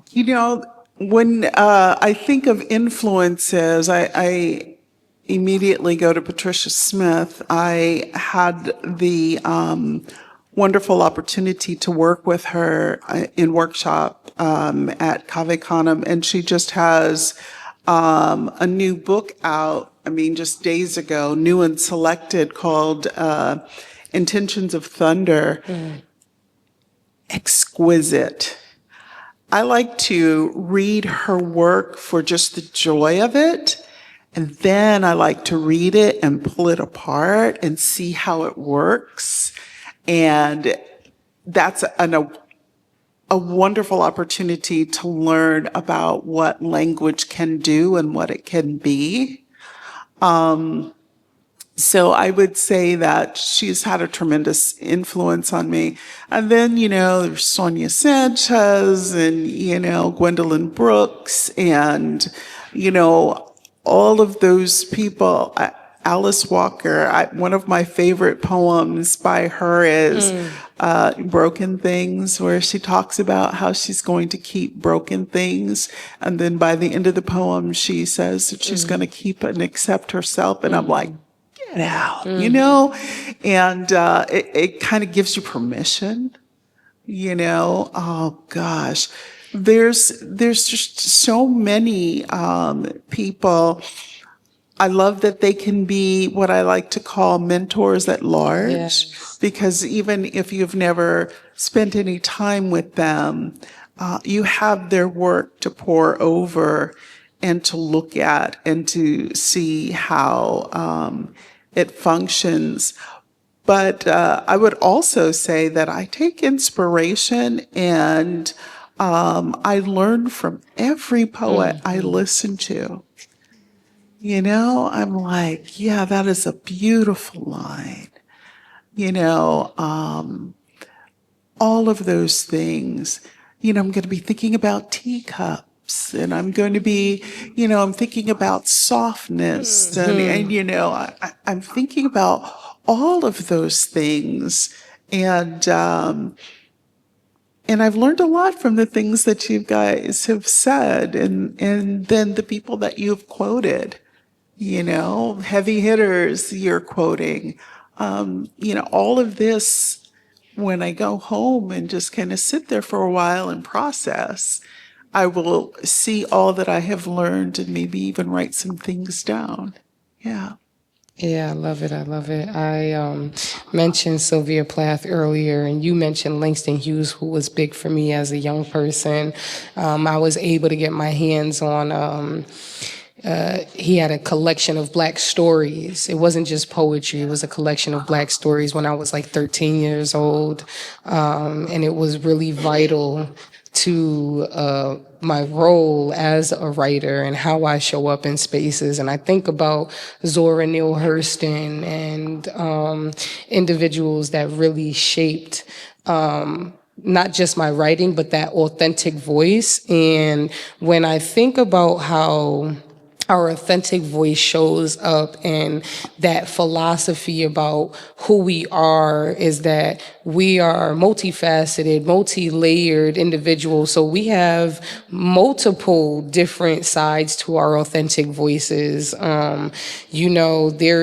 Speaker 6: You know, when I think of influences, I immediately go to Patricia Smith. I had the wonderful opportunity to work with her in workshop at Cave Canem, and she just has a new book out, just days ago, new and selected, called Intentions of Thunder. Exquisite. I like to read her work for just the joy of it, and then I like to read it and pull it apart and see how it works. And that's a wonderful opportunity to learn about what language can do and what it can be. So I would say that she's had a tremendous influence on me. And then, there's Sonia Sanchez and, Gwendolyn Brooks and, all of those people. Alice Walker, one of my favorite poems by her is Broken Things, where she talks about how she's going to keep broken things. And then by the end of the poem, she says that she's going to keep and accept herself. And I'm like, get out, And it kind of gives you permission, Oh, gosh. There's just so many people. I love that they can be what I like to call mentors at large, yes. Because even if you've never spent any time with them, you have their work to pore over and to look at and to see how it functions. But I would also say that I take inspiration and I learn from every poet I listen to. I'm like, yeah, that is a beautiful line. All of those things. I'm going to be thinking about teacups, and I'm going to be, I'm thinking about softness, and I'm thinking about all of those things, and I've learned a lot from the things that you guys have said, and then the people that you've quoted. Heavy hitters you're quoting, all of this, when I go home and just kind of sit there for a while and process, I will see all that I have learned and maybe even write some things down. Yeah.
Speaker 7: Yeah, I love it. I love it. I mentioned Sylvia Plath earlier, and you mentioned Langston Hughes, who was big for me as a young person. I was able to get my hands on he had a collection of Black stories. It wasn't just poetry. It was a collection of Black stories when I was like 13 years old. And it was really vital to my role as a writer and how I show up in spaces. And I think about Zora Neale Hurston and individuals that really shaped not just my writing, but that authentic voice. And when I think about how our authentic voice shows up, and that philosophy about who we are is that we are multifaceted, multi-layered individuals. So we have multiple different sides to our authentic voices. There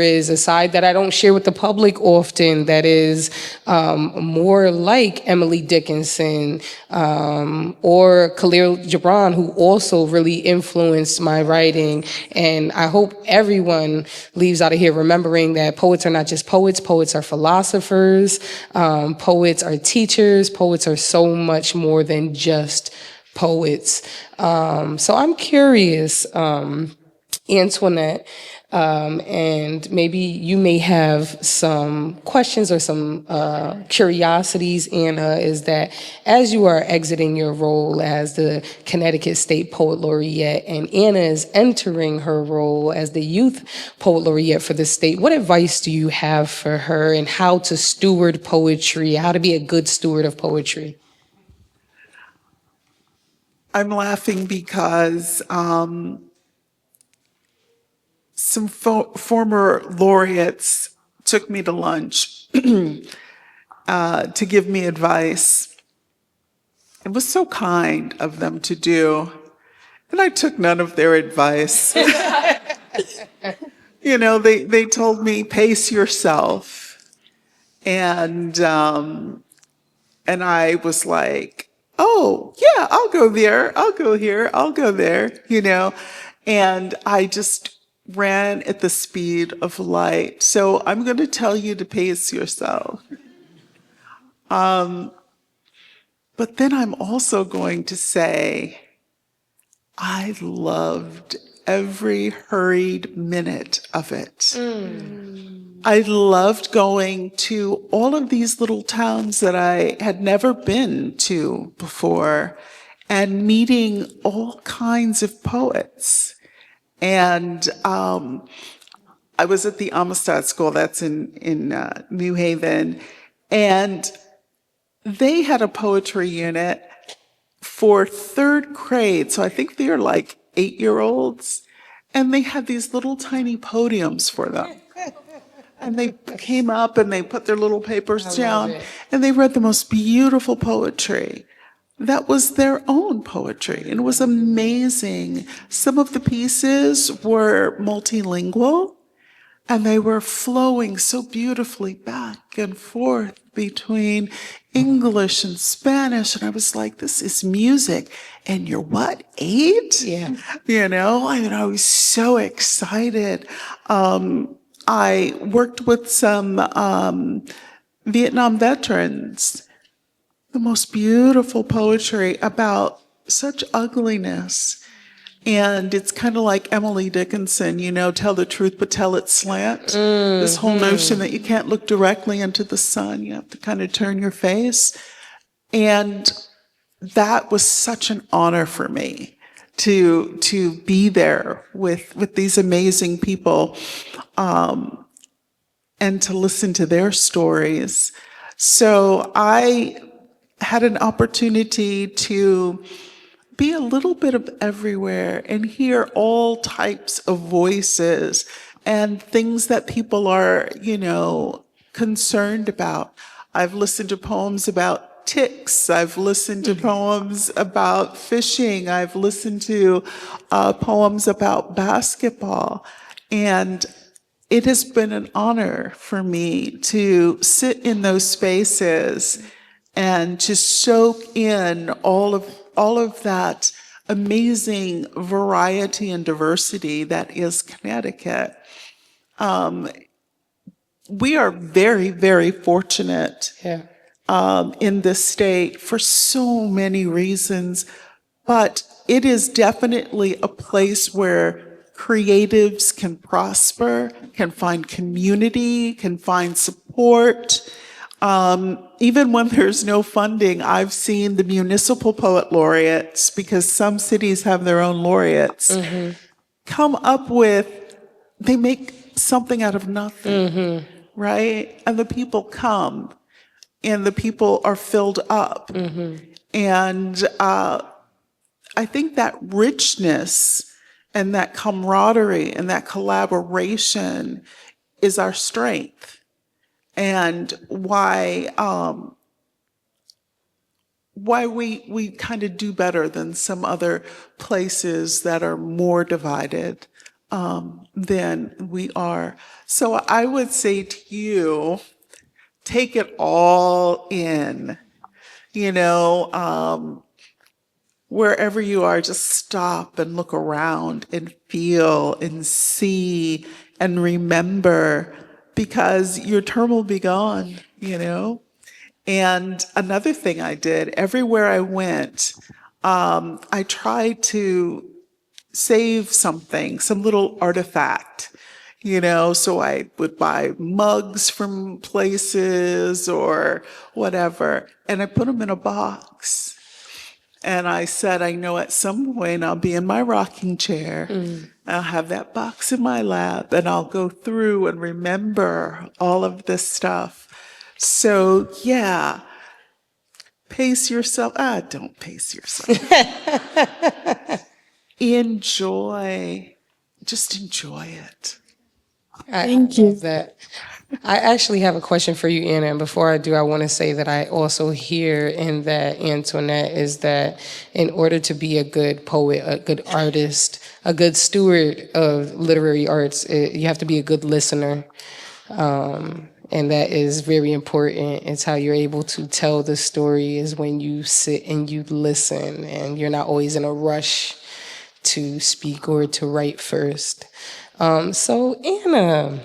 Speaker 7: is a side that I don't share with the public often that is more like Emily Dickinson or Khalil Gibran, who also really influenced my writing. And I hope everyone leaves out of here remembering that poets are not just poets, poets are philosophers, poets are teachers, poets are so much more than just poets. So I'm curious, Antoinette, and maybe you may have some questions or some curiosities, Anna, is that as you are exiting your role as the Connecticut State Poet Laureate and Anna is entering her role as the Youth Poet Laureate for the state, what advice do you have for her and how to steward poetry, how to be a good steward of poetry?
Speaker 6: I'm laughing because some former laureates took me to lunch to give me advice. It was so kind of them to do, and I took none of their advice. They told me, pace yourself. And I was like, oh, yeah, I'll go there. I'll go here. I'll go there, And I just ran at the speed of light. So I'm going to tell you to pace yourself. But then I'm also going to say, I loved every hurried minute of it. I loved going to all of these little towns that I had never been to before and meeting all kinds of poets. And I was at the Amistad School, that's in New Haven, and they had a poetry unit for third grade. So I think they are like 8-year-olds. And they had these little tiny podiums for them. And they came up and they put their little papers down and they read the most beautiful poetry. That was their own poetry. And it was amazing. Some of the pieces were multilingual and they were flowing so beautifully back and forth between English and Spanish. And I was like, this is music. And you're what, 8?
Speaker 7: Yeah.
Speaker 6: I was so excited. I worked with some Vietnam veterans. The most beautiful poetry about such ugliness. And it's kind of like Emily Dickinson, tell the truth, but tell it slant. This whole notion that you can't look directly into the sun. You have to kind of turn your face. And that was such an honor for me to be there with these amazing people and to listen to their stories. So I had an opportunity to be a little bit of everywhere and hear all types of voices and things that people are, concerned about. I've listened to poems about ticks. I've listened to poems about fishing. I've listened to poems about basketball. And it has been an honor for me to sit in those spaces and to soak in all of that amazing variety and diversity that is Connecticut. We are very, very fortunate in this state for so many reasons, but it is definitely a place where creatives can prosper, can find community, can find support. Even when there's no funding, I've seen the municipal poet laureates, because some cities have their own laureates, come up with, they make something out of nothing, right? And the people come and the people are filled up. And I think that richness and that camaraderie and that collaboration is our strength, and why we kind of do better than some other places that are more divided than we are. So I would say to you, take it all in, wherever you are, just stop and look around and feel and see and remember, because your term will be gone, And another thing I did, everywhere I went, I tried to save something, some little artifact, so I would buy mugs from places or whatever, and I put them in a box. And I said, I know at some point I'll be in my rocking chair, I'll have that box in my lap, and I'll go through and remember all of this stuff. So, yeah, pace yourself. Don't pace yourself. Enjoy. Just enjoy it.
Speaker 3: Thank you.
Speaker 7: That. I actually have a question for you, Anna, and before I do, I want to say that I also hear in that, Antoinette, is that in order to be a good poet, a good artist, a good steward of literary arts, you have to be a good listener. And that is very important. It's how you're able to tell the story, is when you sit and you listen, and you're not always in a rush to speak or to write first. So, Anna,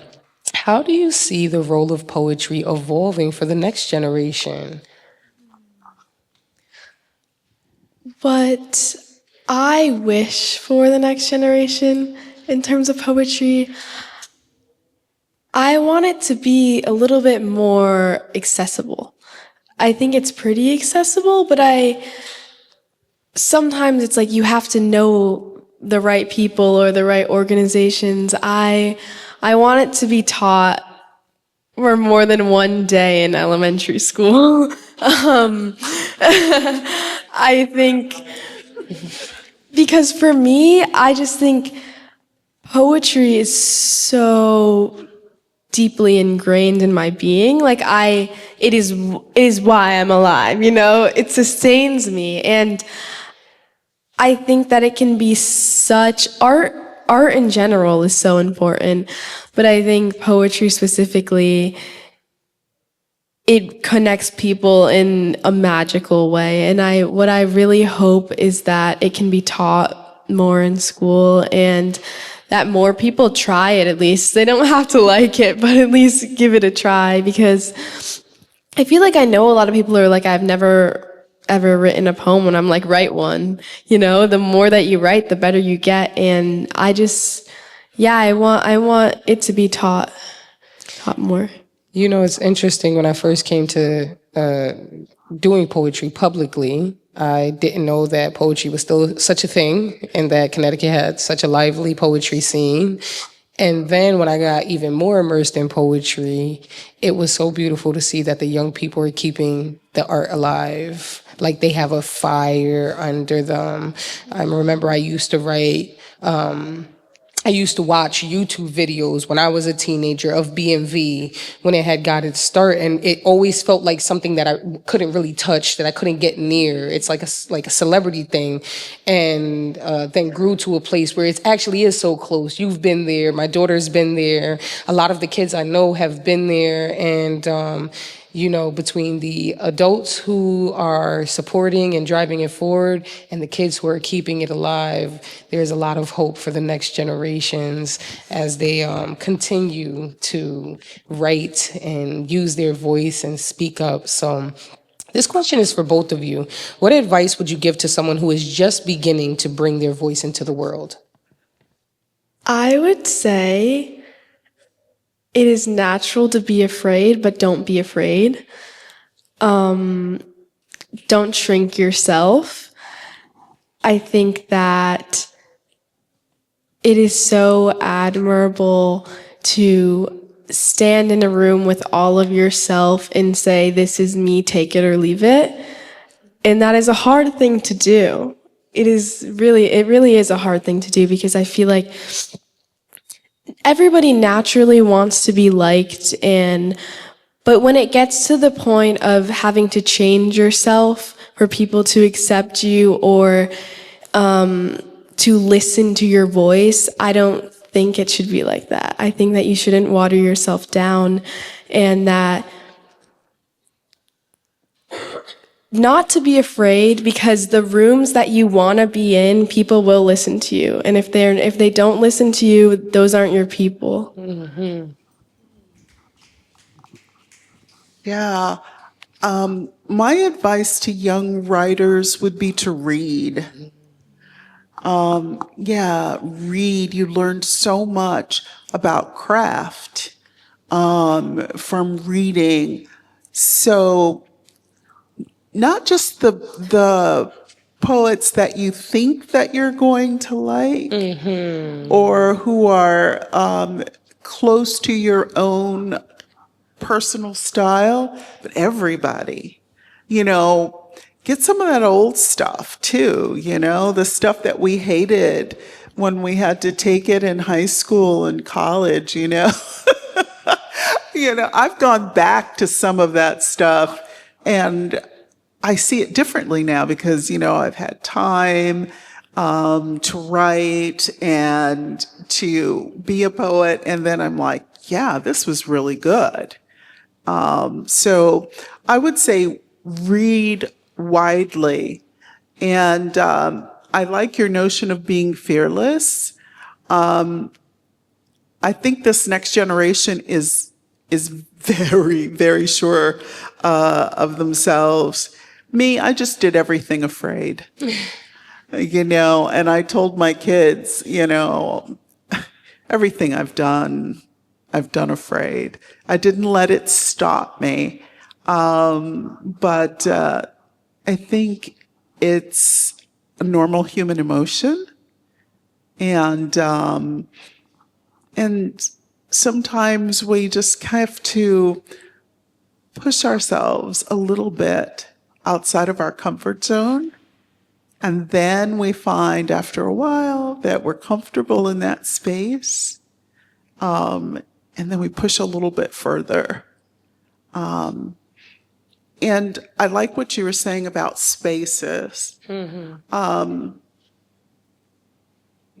Speaker 7: how do you see the role of poetry evolving for the next generation?
Speaker 3: What I wish for the next generation in terms of poetry, I want it to be a little bit more accessible. I think it's pretty accessible, but sometimes it's like you have to know the right people or the right organizations. I want it to be taught for more than one day in elementary school. I think, because for me, I just think poetry is so deeply ingrained in my being. It is why I'm alive, It sustains me. And I think that it can be such art in general is so important, but I think poetry specifically, it connects people in a magical way. And what I really hope is that it can be taught more in school, and that more people try it at least. They don't have to like it, but at least give it a try, because I feel like I know a lot of people are like, I've never ever written a poem, and I'm like, write one. The more that you write, the better you get. And I want it to be taught more.
Speaker 7: It's interesting. When I first came to doing poetry publicly, I didn't know that poetry was still such a thing, and that Connecticut had such a lively poetry scene. And then when I got even more immersed in poetry, it was so beautiful to see that the young people are keeping the art alive. Like, they have a fire under them. I remember I used to write, I used to watch YouTube videos when I was a teenager of B&V when it had got its start, and it always felt like something that I couldn't really touch, that I couldn't get near. It's like a celebrity thing, and then grew to a place where it actually is so close. You've been there, my daughter's been there, a lot of the kids I know have been there, and between the adults who are supporting and driving it forward and the kids who are keeping it alive, there's a lot of hope for the next generations as they continue to write and use their voice and speak up. So this question is for both of you. What advice would you give to someone who is just beginning to bring their voice into the world?
Speaker 3: I would say it is natural to be afraid, but don't be afraid. Don't shrink yourself. I think that it is so admirable to stand in a room with all of yourself and say, this is me, take it or leave it. And that is a hard thing to do. It really is a hard thing to do, because I feel like everybody naturally wants to be liked, but when it gets to the point of having to change yourself for people to accept you or to listen to your voice, I don't think it should be like that. I think that you shouldn't water yourself down, and that not to be afraid, because the rooms that you want to be in, people will listen to you. And if they don't listen to you, those aren't your people.
Speaker 6: Mm-hmm. Yeah. My advice to young writers would be to read. Read. You learn so much about craft from reading. So not just the poets that you think that you're going to like, or who are close to your own personal style, but everybody. Get some of that old stuff too, the stuff that we hated when we had to take it in high school and college, I've gone back to some of that stuff, and I see it differently now because, I've had time to write and to be a poet. And then I'm like, yeah, this was really good. So I would say read widely. And I like your notion of being fearless. I think this next generation is very, very sure of themselves. Me, I just did everything afraid, and I told my kids, everything I've done afraid. I didn't let it stop me. But I think it's a normal human emotion. And sometimes we just have to push ourselves a little bit outside of our comfort zone. And then we find after a while that we're comfortable in that space. And then we push a little bit further. And I like what you were saying about spaces.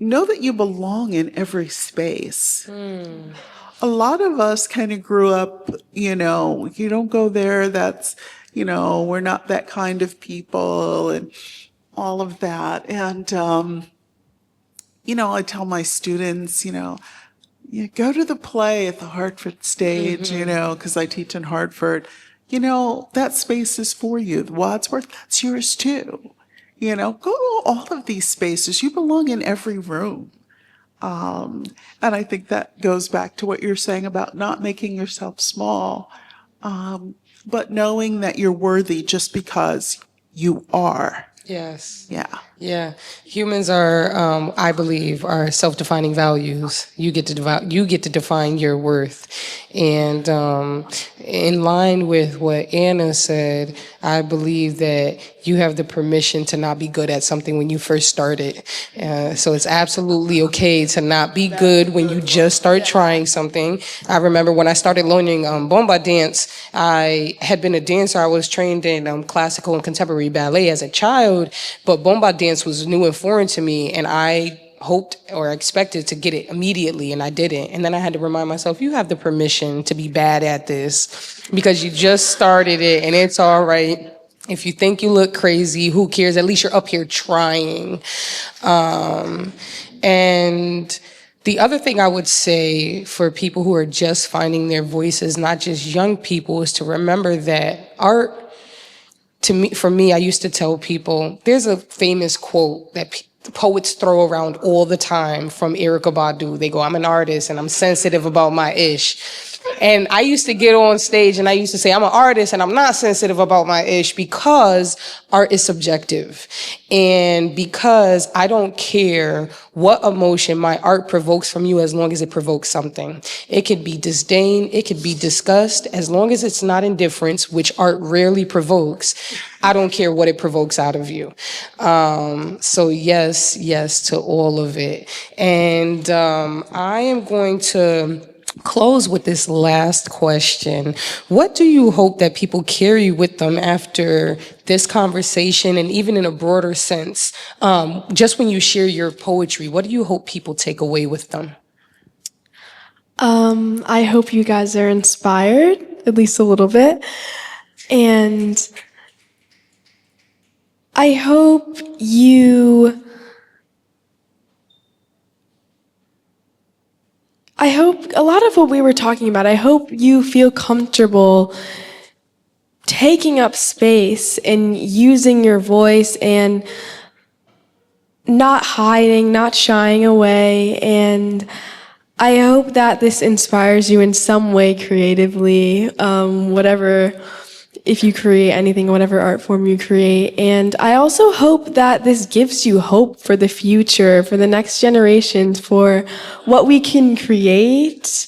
Speaker 6: Know that you belong in every space. A lot of us kind of grew up, you don't go there, that's, we're not that kind of people and all of that. And, I tell my students, go to the play at the Hartford stage, because I teach in Hartford. That space is for you. The Wadsworth, that's yours too. Go to all of these spaces. You belong in every room. And I think that goes back to what you're saying about not making yourself small, but knowing that you're worthy just because you are.
Speaker 7: Yes.
Speaker 6: Yeah.
Speaker 7: Yeah. Humans are, I believe, are self-defining values. You get to define your worth. And in line with what Anna said, I believe that you have the permission to not be good at something when you first started. So it's absolutely okay to not be good when you just start trying something. I remember when I started learning bomba dance, I had been a dancer. I was trained in classical and contemporary ballet as a child, but bomba dance was new and foreign to me, and I hoped or expected to get it immediately, and I didn't. And then I had to remind myself, you have the permission to be bad at this because you just started it, and it's all right. If you think you look crazy, who cares? At least you're up here trying. And the other thing I would say for people who are just finding their voices, not just young people, is to remember that art, for me, I used to tell people, there's a famous quote that poets throw around all the time from Erykah Badu. They go, I'm an artist and I'm sensitive about my ish. And I used to get on stage and I used to say, I'm an artist and I'm not sensitive about my ish because art is subjective. And because I don't care what emotion my art provokes from you as long as it provokes something. It could be disdain, it could be disgust, as long as it's not indifference, which art rarely provokes. I don't care what it provokes out of you. So yes to all of it. And I am going to close with this last question. What do you hope that people carry with them after this conversation, and even in a broader sense, just when you share your poetry, what do you hope people take away with them?
Speaker 3: I hope you guys are inspired, at least a little bit. And I hope a lot of what we were talking about, I hope you feel comfortable taking up space and using your voice and not hiding, not shying away. And I hope that this inspires you in some way creatively, whatever, if you create anything, whatever art form you create. And I also hope that this gives you hope for the future, for the next generations, for what we can create,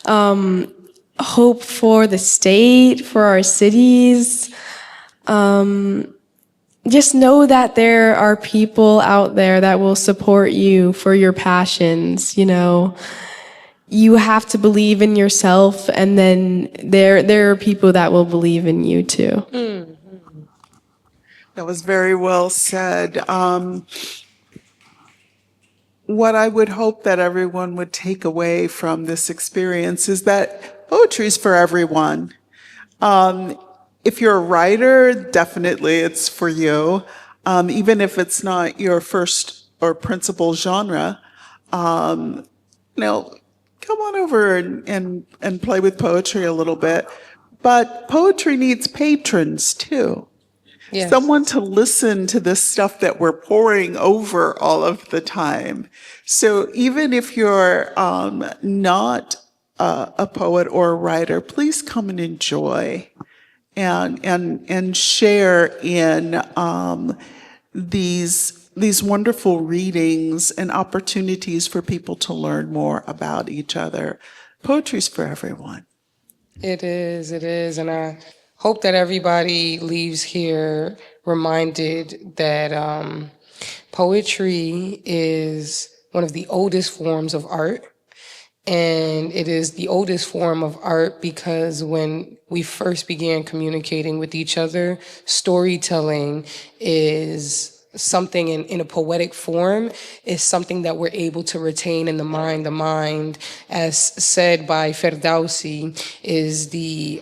Speaker 3: hope for the state, for our cities. Just know that there are people out there that will support you for your passions, you know. You have to believe in yourself, and then there are people that will believe in you too.
Speaker 6: That was very well said. What I would hope that everyone would take away from this experience is that poetry is for everyone. If you're a writer, definitely it's for you. Even if it's not your first or principal genre, you know, come on over and play with poetry a little bit. But poetry needs patrons too. Yes. Someone to listen to this stuff that we're pouring over all of the time. So even if you're not a poet or a writer, please come and enjoy and share in these wonderful readings and opportunities for people to learn more about each other. Poetry's for everyone.
Speaker 7: It is. And I hope that everybody leaves here reminded that poetry is one of the oldest forms of art. And it is the oldest form of art because when we first began communicating with each other, storytelling is something in a poetic form, is something that we're able to retain in the mind. The mind, as said by Ferdowsi, is the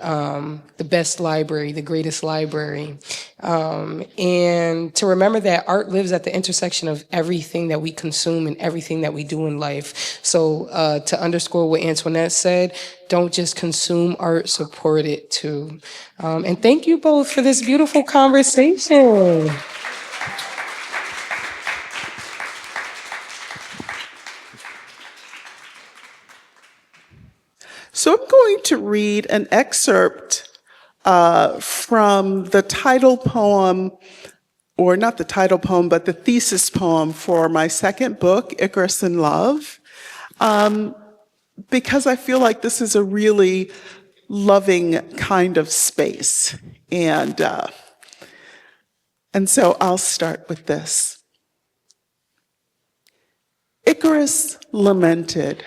Speaker 7: best library, the greatest library. And to remember that art lives at the intersection of everything that we consume and everything that we do in life. So to underscore what Antoinette said, don't just consume art, support it too. And thank you both for this beautiful conversation.
Speaker 6: So I'm going to read an excerpt from the title poem, or not the title poem, but the thesis poem for my second book, Icarus in Love, because I feel like this is a really loving kind of space. And so I'll start with this. Icarus lamented,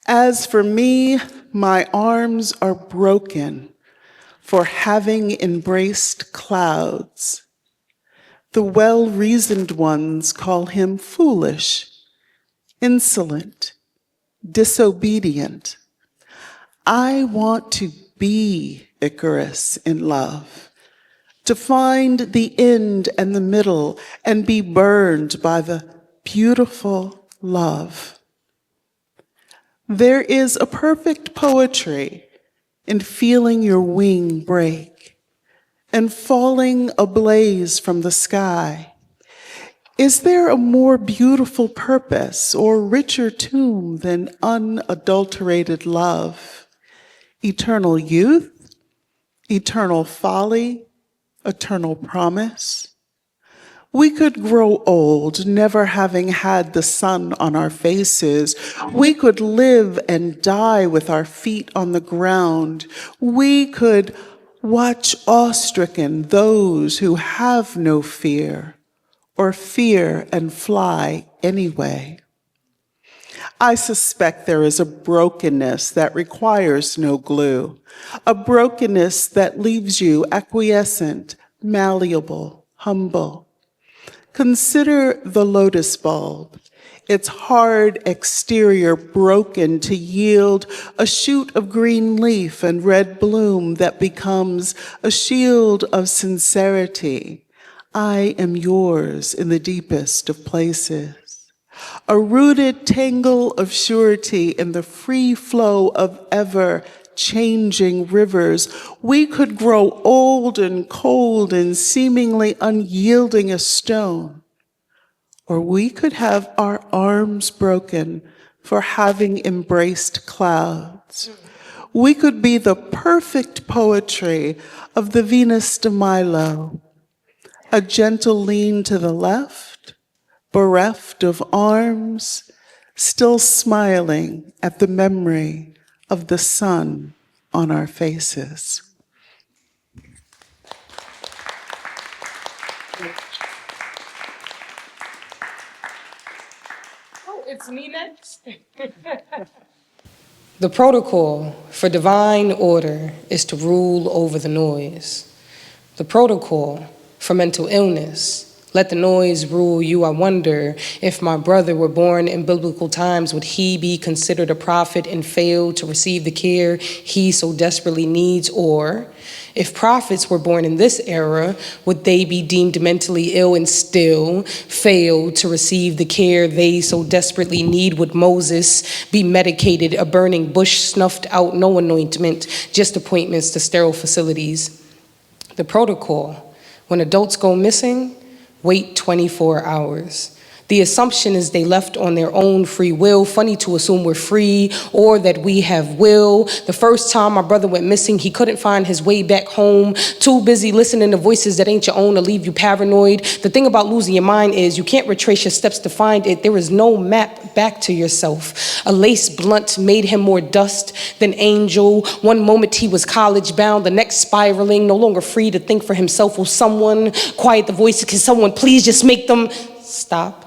Speaker 6: "As for me, my arms are broken for having embraced clouds. The well-reasoned ones call him foolish, insolent, disobedient. I want to be Icarus in love, to find the end and the middle and be burned by the beautiful love. There is a perfect poetry in feeling your wing break and falling ablaze from the sky. Is there a more beautiful purpose or richer tomb than unadulterated love? eternal youth, eternal folly, eternal promise. We could grow old, never having had the sun on our faces. We could live and die with our feet on the ground. We could watch awe-stricken those who have no fear, or fear and fly anyway. I suspect there is a brokenness that requires no glue, a brokenness that leaves you acquiescent, malleable, humble. Consider the lotus bulb, its hard exterior broken to yield a shoot of green leaf and red bloom that becomes a shield of sincerity. I am yours in the deepest of places. A rooted tangle of surety in the free flow of ever-changing rivers. We could grow old and cold and seemingly unyielding as stone. Or we could have our arms broken for having embraced clouds. We could be the perfect poetry of the Venus de Milo, a gentle lean to the left, bereft of arms, still smiling at the memory of the sun on our faces.
Speaker 7: Oh, it's me next. The protocol for divine order is to rule over the noise. The protocol for mental illness, let the noise rule you. I wonder if my brother were born in biblical times, would he be considered a prophet and fail to receive the care he so desperately needs? Or if prophets were born in this era, would they be deemed mentally ill and still fail to receive the care they so desperately need? Would Moses be medicated, a burning bush snuffed out, no anointment, just appointments to sterile facilities? The protocol, when adults go missing, wait 24 hours. The assumption is they left on their own free will. Funny to assume we're free or that we have will. The first time my brother went missing, he couldn't find his way back home. Too busy listening to voices that ain't your own to leave you paranoid. The thing about losing your mind is you can't retrace your steps to find it. There is no map back to yourself. A lace blunt made him more dust than angel. One moment he was college bound, the next spiraling, no longer free to think for himself. Will someone quiet the voices? Can someone please just make them stop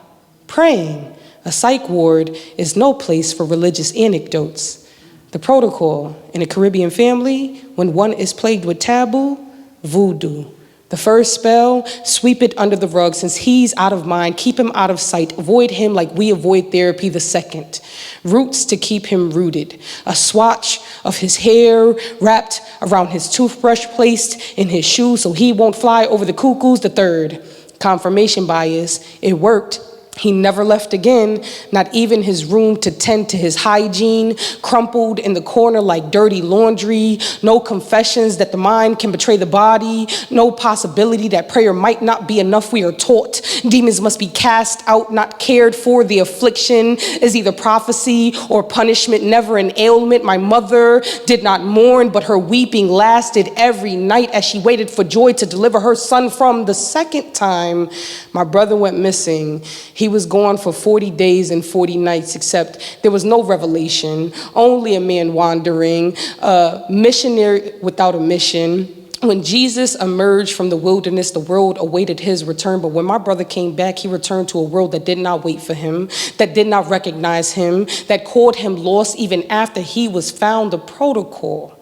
Speaker 7: praying? A psych ward is no place for religious anecdotes. The protocol in a Caribbean family, when one is plagued with taboo, voodoo. The first spell, sweep it under the rug. Since he's out of mind, keep him out of sight. Avoid him like we avoid therapy. The second, roots to keep him rooted. A swatch of his hair wrapped around his toothbrush, placed in his shoe so he won't fly over the cuckoos. The third, confirmation bias. It worked. He never left again, not even his room to tend to his hygiene, crumpled in the corner like dirty laundry, no confessions that the mind can betray the body, no possibility that prayer might not be enough. We are taught demons must be cast out, not cared for. The affliction is either prophecy or punishment, never an ailment. My mother did not mourn, but her weeping lasted every night as she waited for joy to deliver her son from. The second time my brother went missing, he was gone for 40 days and 40 nights, except there was no revelation, only a man wandering, a missionary without a mission. When Jesus emerged from the wilderness, the world awaited his return. But when my brother came back, he returned to a world that did not wait for him, that did not recognize him, that called him lost even after he was found. The protocol,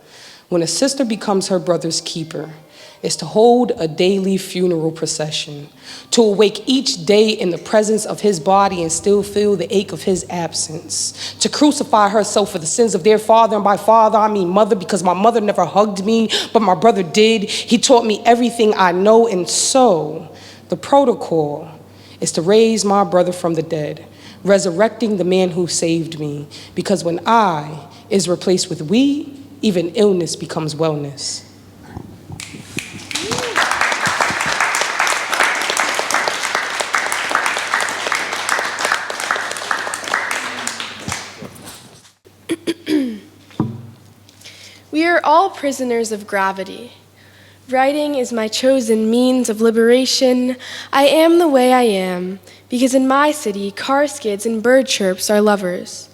Speaker 7: when a sister becomes her brother's keeper, is to hold a daily funeral procession, to awake each day in the presence of his body and still feel the ache of his absence, to crucify herself for the sins of their father, and by father I mean mother, because my mother never hugged me, but my brother did. He taught me everything I know, and so the protocol is to raise my brother from the dead, resurrecting the man who saved me, because when I is replaced with we, even illness becomes wellness.
Speaker 3: We are all prisoners of gravity. Writing is my chosen means of liberation. I am the way I am, because in my city, car skids and bird chirps are lovers.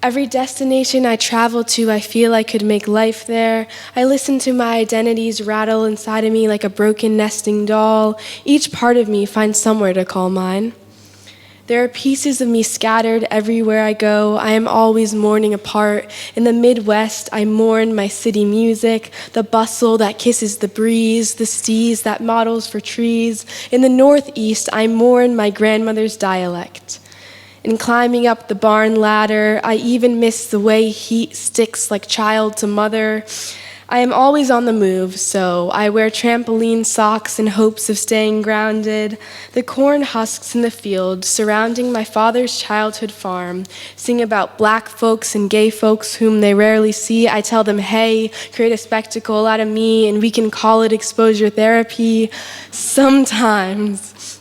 Speaker 3: Every destination I travel to, I feel I could make life there. I listen to my identities rattle inside of me like a broken nesting doll. Each part of me finds somewhere to call mine. There are pieces of me scattered everywhere I go. I am always mourning a part. In the Midwest, I mourn my city music, the bustle that kisses the breeze, the steez that models for trees. In the Northeast, I mourn my grandmother's dialect. In climbing up the barn ladder, I even miss the way heat sticks like child to mother. I am always on the move, so I wear trampoline socks in hopes of staying grounded. The corn husks in the field surrounding my father's childhood farm sing about black folks and gay folks whom they rarely see. I tell them, hey, create a spectacle out of me and we can call it exposure therapy. Sometimes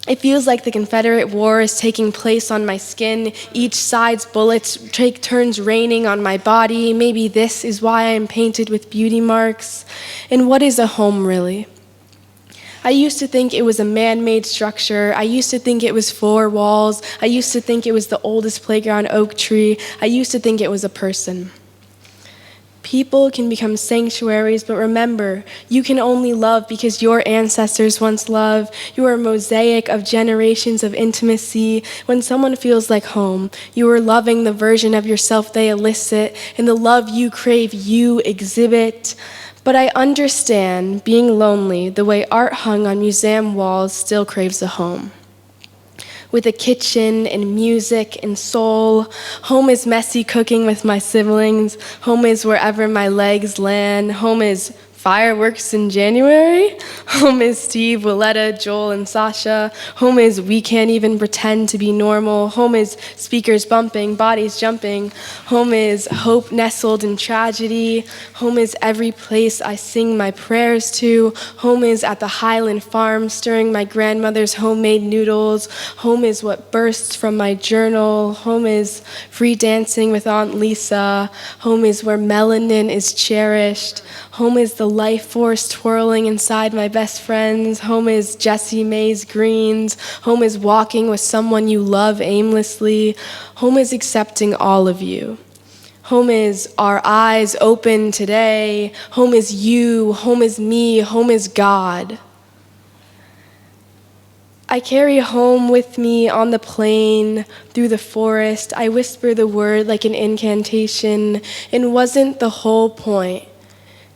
Speaker 3: it feels like the Confederate war is taking place on my skin. Each side's bullets take turns raining on my body. Maybe this is why I am painted with beauty marks. And what is a home, really? I used to think it was a man-made structure. I used to think it was 4 walls. I used to think it was the oldest playground oak tree. I used to think it was a person. People can become sanctuaries, but remember, you can only love because your ancestors once loved. You are a mosaic of generations of intimacy. When someone feels like home, you are loving the version of yourself they elicit, and the love you crave, you exhibit. But I understand being lonely the way art hung on museum walls still craves a home. With a kitchen and music and soul. Home is messy cooking with my siblings. Home is wherever my legs land. Home is fireworks in January. Home is Steve, Willetta, Joel, and Sasha. Home is we can't even pretend to be normal. Home is speakers bumping, bodies jumping. Home is hope nestled in tragedy. Home is every place I sing my prayers to. Home is at the Highland Farm stirring my grandmother's homemade noodles. Home is what bursts from my journal. Home is free dancing with Aunt Lisa. Home is where melanin is cherished. Home is the life force twirling inside my best friends. Home is Jessie Mae's greens. Home is walking with someone you love aimlessly. Home is accepting all of you. Home is our eyes open today. Home is you. Home is me. Home is God. I carry home with me on the plane, through the forest. I whisper the word like an incantation. And wasn't the whole point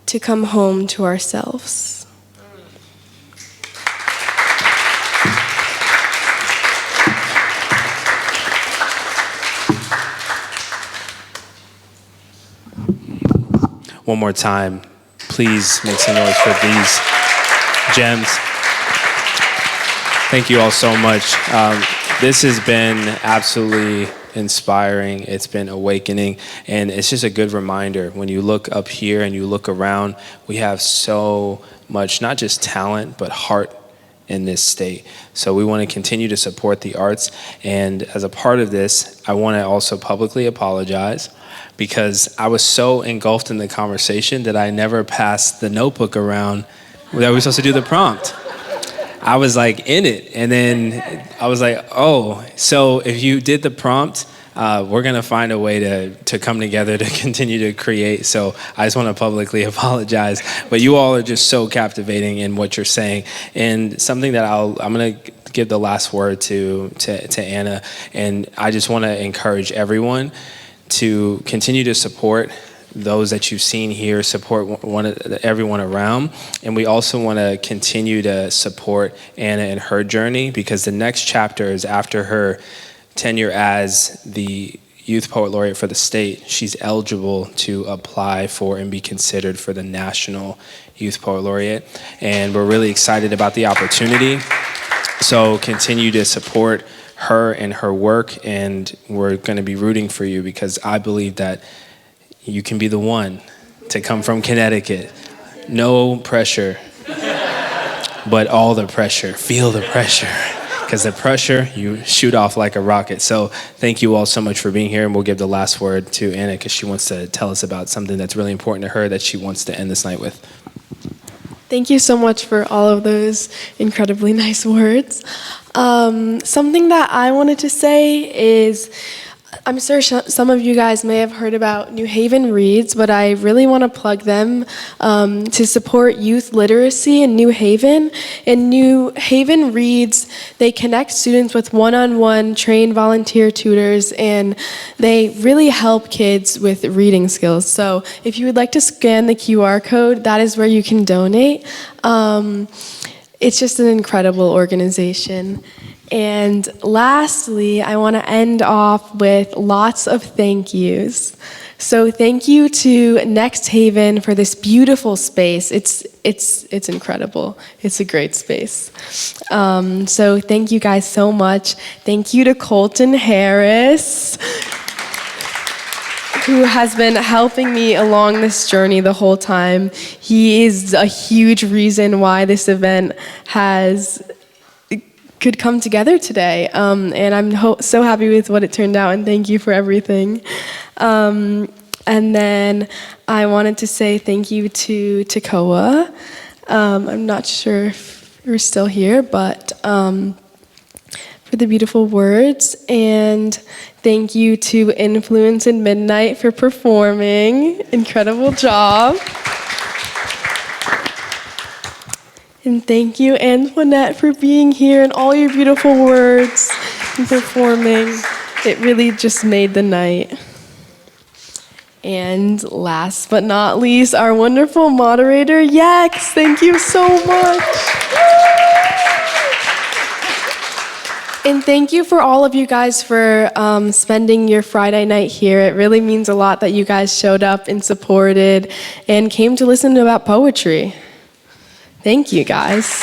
Speaker 3: to come home to ourselves?
Speaker 1: One more time, please make some noise for these gems. Thank you all so much. This has been absolutely inspiring. It's been awakening, and it's just a good reminder. When you look up here and you look around, we have so much, not just talent, but heart in this state. So we want to continue to support the arts, and as a part of this, I want to also publicly apologize because I was so engulfed in the conversation that I never passed the notebook around that we were supposed to do the prompt. I was like in it, and then I was like, oh, so if you did the prompt, we're gonna find a way to come together to continue to create. So I just wanna publicly apologize, but you all are just so captivating in what you're saying. And something that I'm gonna give the last word to Anna, and I just wanna encourage everyone to continue to support those that you've seen here, support everyone around. And we also want to continue to support Anna in her journey, because the next chapter is after her tenure as the Youth Poet Laureate for the state. She's eligible to apply for and be considered for the National Youth Poet Laureate. And we're really excited about the opportunity. So continue to support her and her work, and we're going to be rooting for you, because I believe that you can be the one to come from Connecticut. No pressure, but all the pressure. Feel the pressure. because the pressure, you shoot off like a rocket. So thank you all so much for being here, and we'll give the last word to Anna because she wants to tell us about something that's really important to her that she wants to end this night with.
Speaker 3: Thank you so much for all of those incredibly nice words. Something that I wanted to say is, I'm sure some of you guys may have heard about New Haven Reads, but I really want to plug them to support youth literacy in New Haven. In New Haven Reads, they connect students with one-on-one trained volunteer tutors, and they really help kids with reading skills. So if you would like to scan the QR code, that is where you can donate. It's just an incredible organization. And lastly, I want to end off with lots of thank yous. So thank you to Next Haven for this beautiful space. It's incredible. It's a great space. So thank you guys so much. Thank you to Colton Harris, who has been helping me along this journey the whole time. He is a huge reason why this event could come together today. And I'm so happy with what it turned out, and thank you for everything. And then I wanted to say thank you to Tekoa. I'm not sure if you're still here, but for the beautiful words. And thank you to Influence in Midnight for performing. Incredible job. And thank you, Antoinette, for being here and all your beautiful words and performing. It really just made the night. And last but not least, our wonderful moderator, Yex. Thank you so much. And thank you for all of you guys for spending your Friday night here. It really means a lot that you guys showed up and supported and came to listen about poetry. Thank you, guys.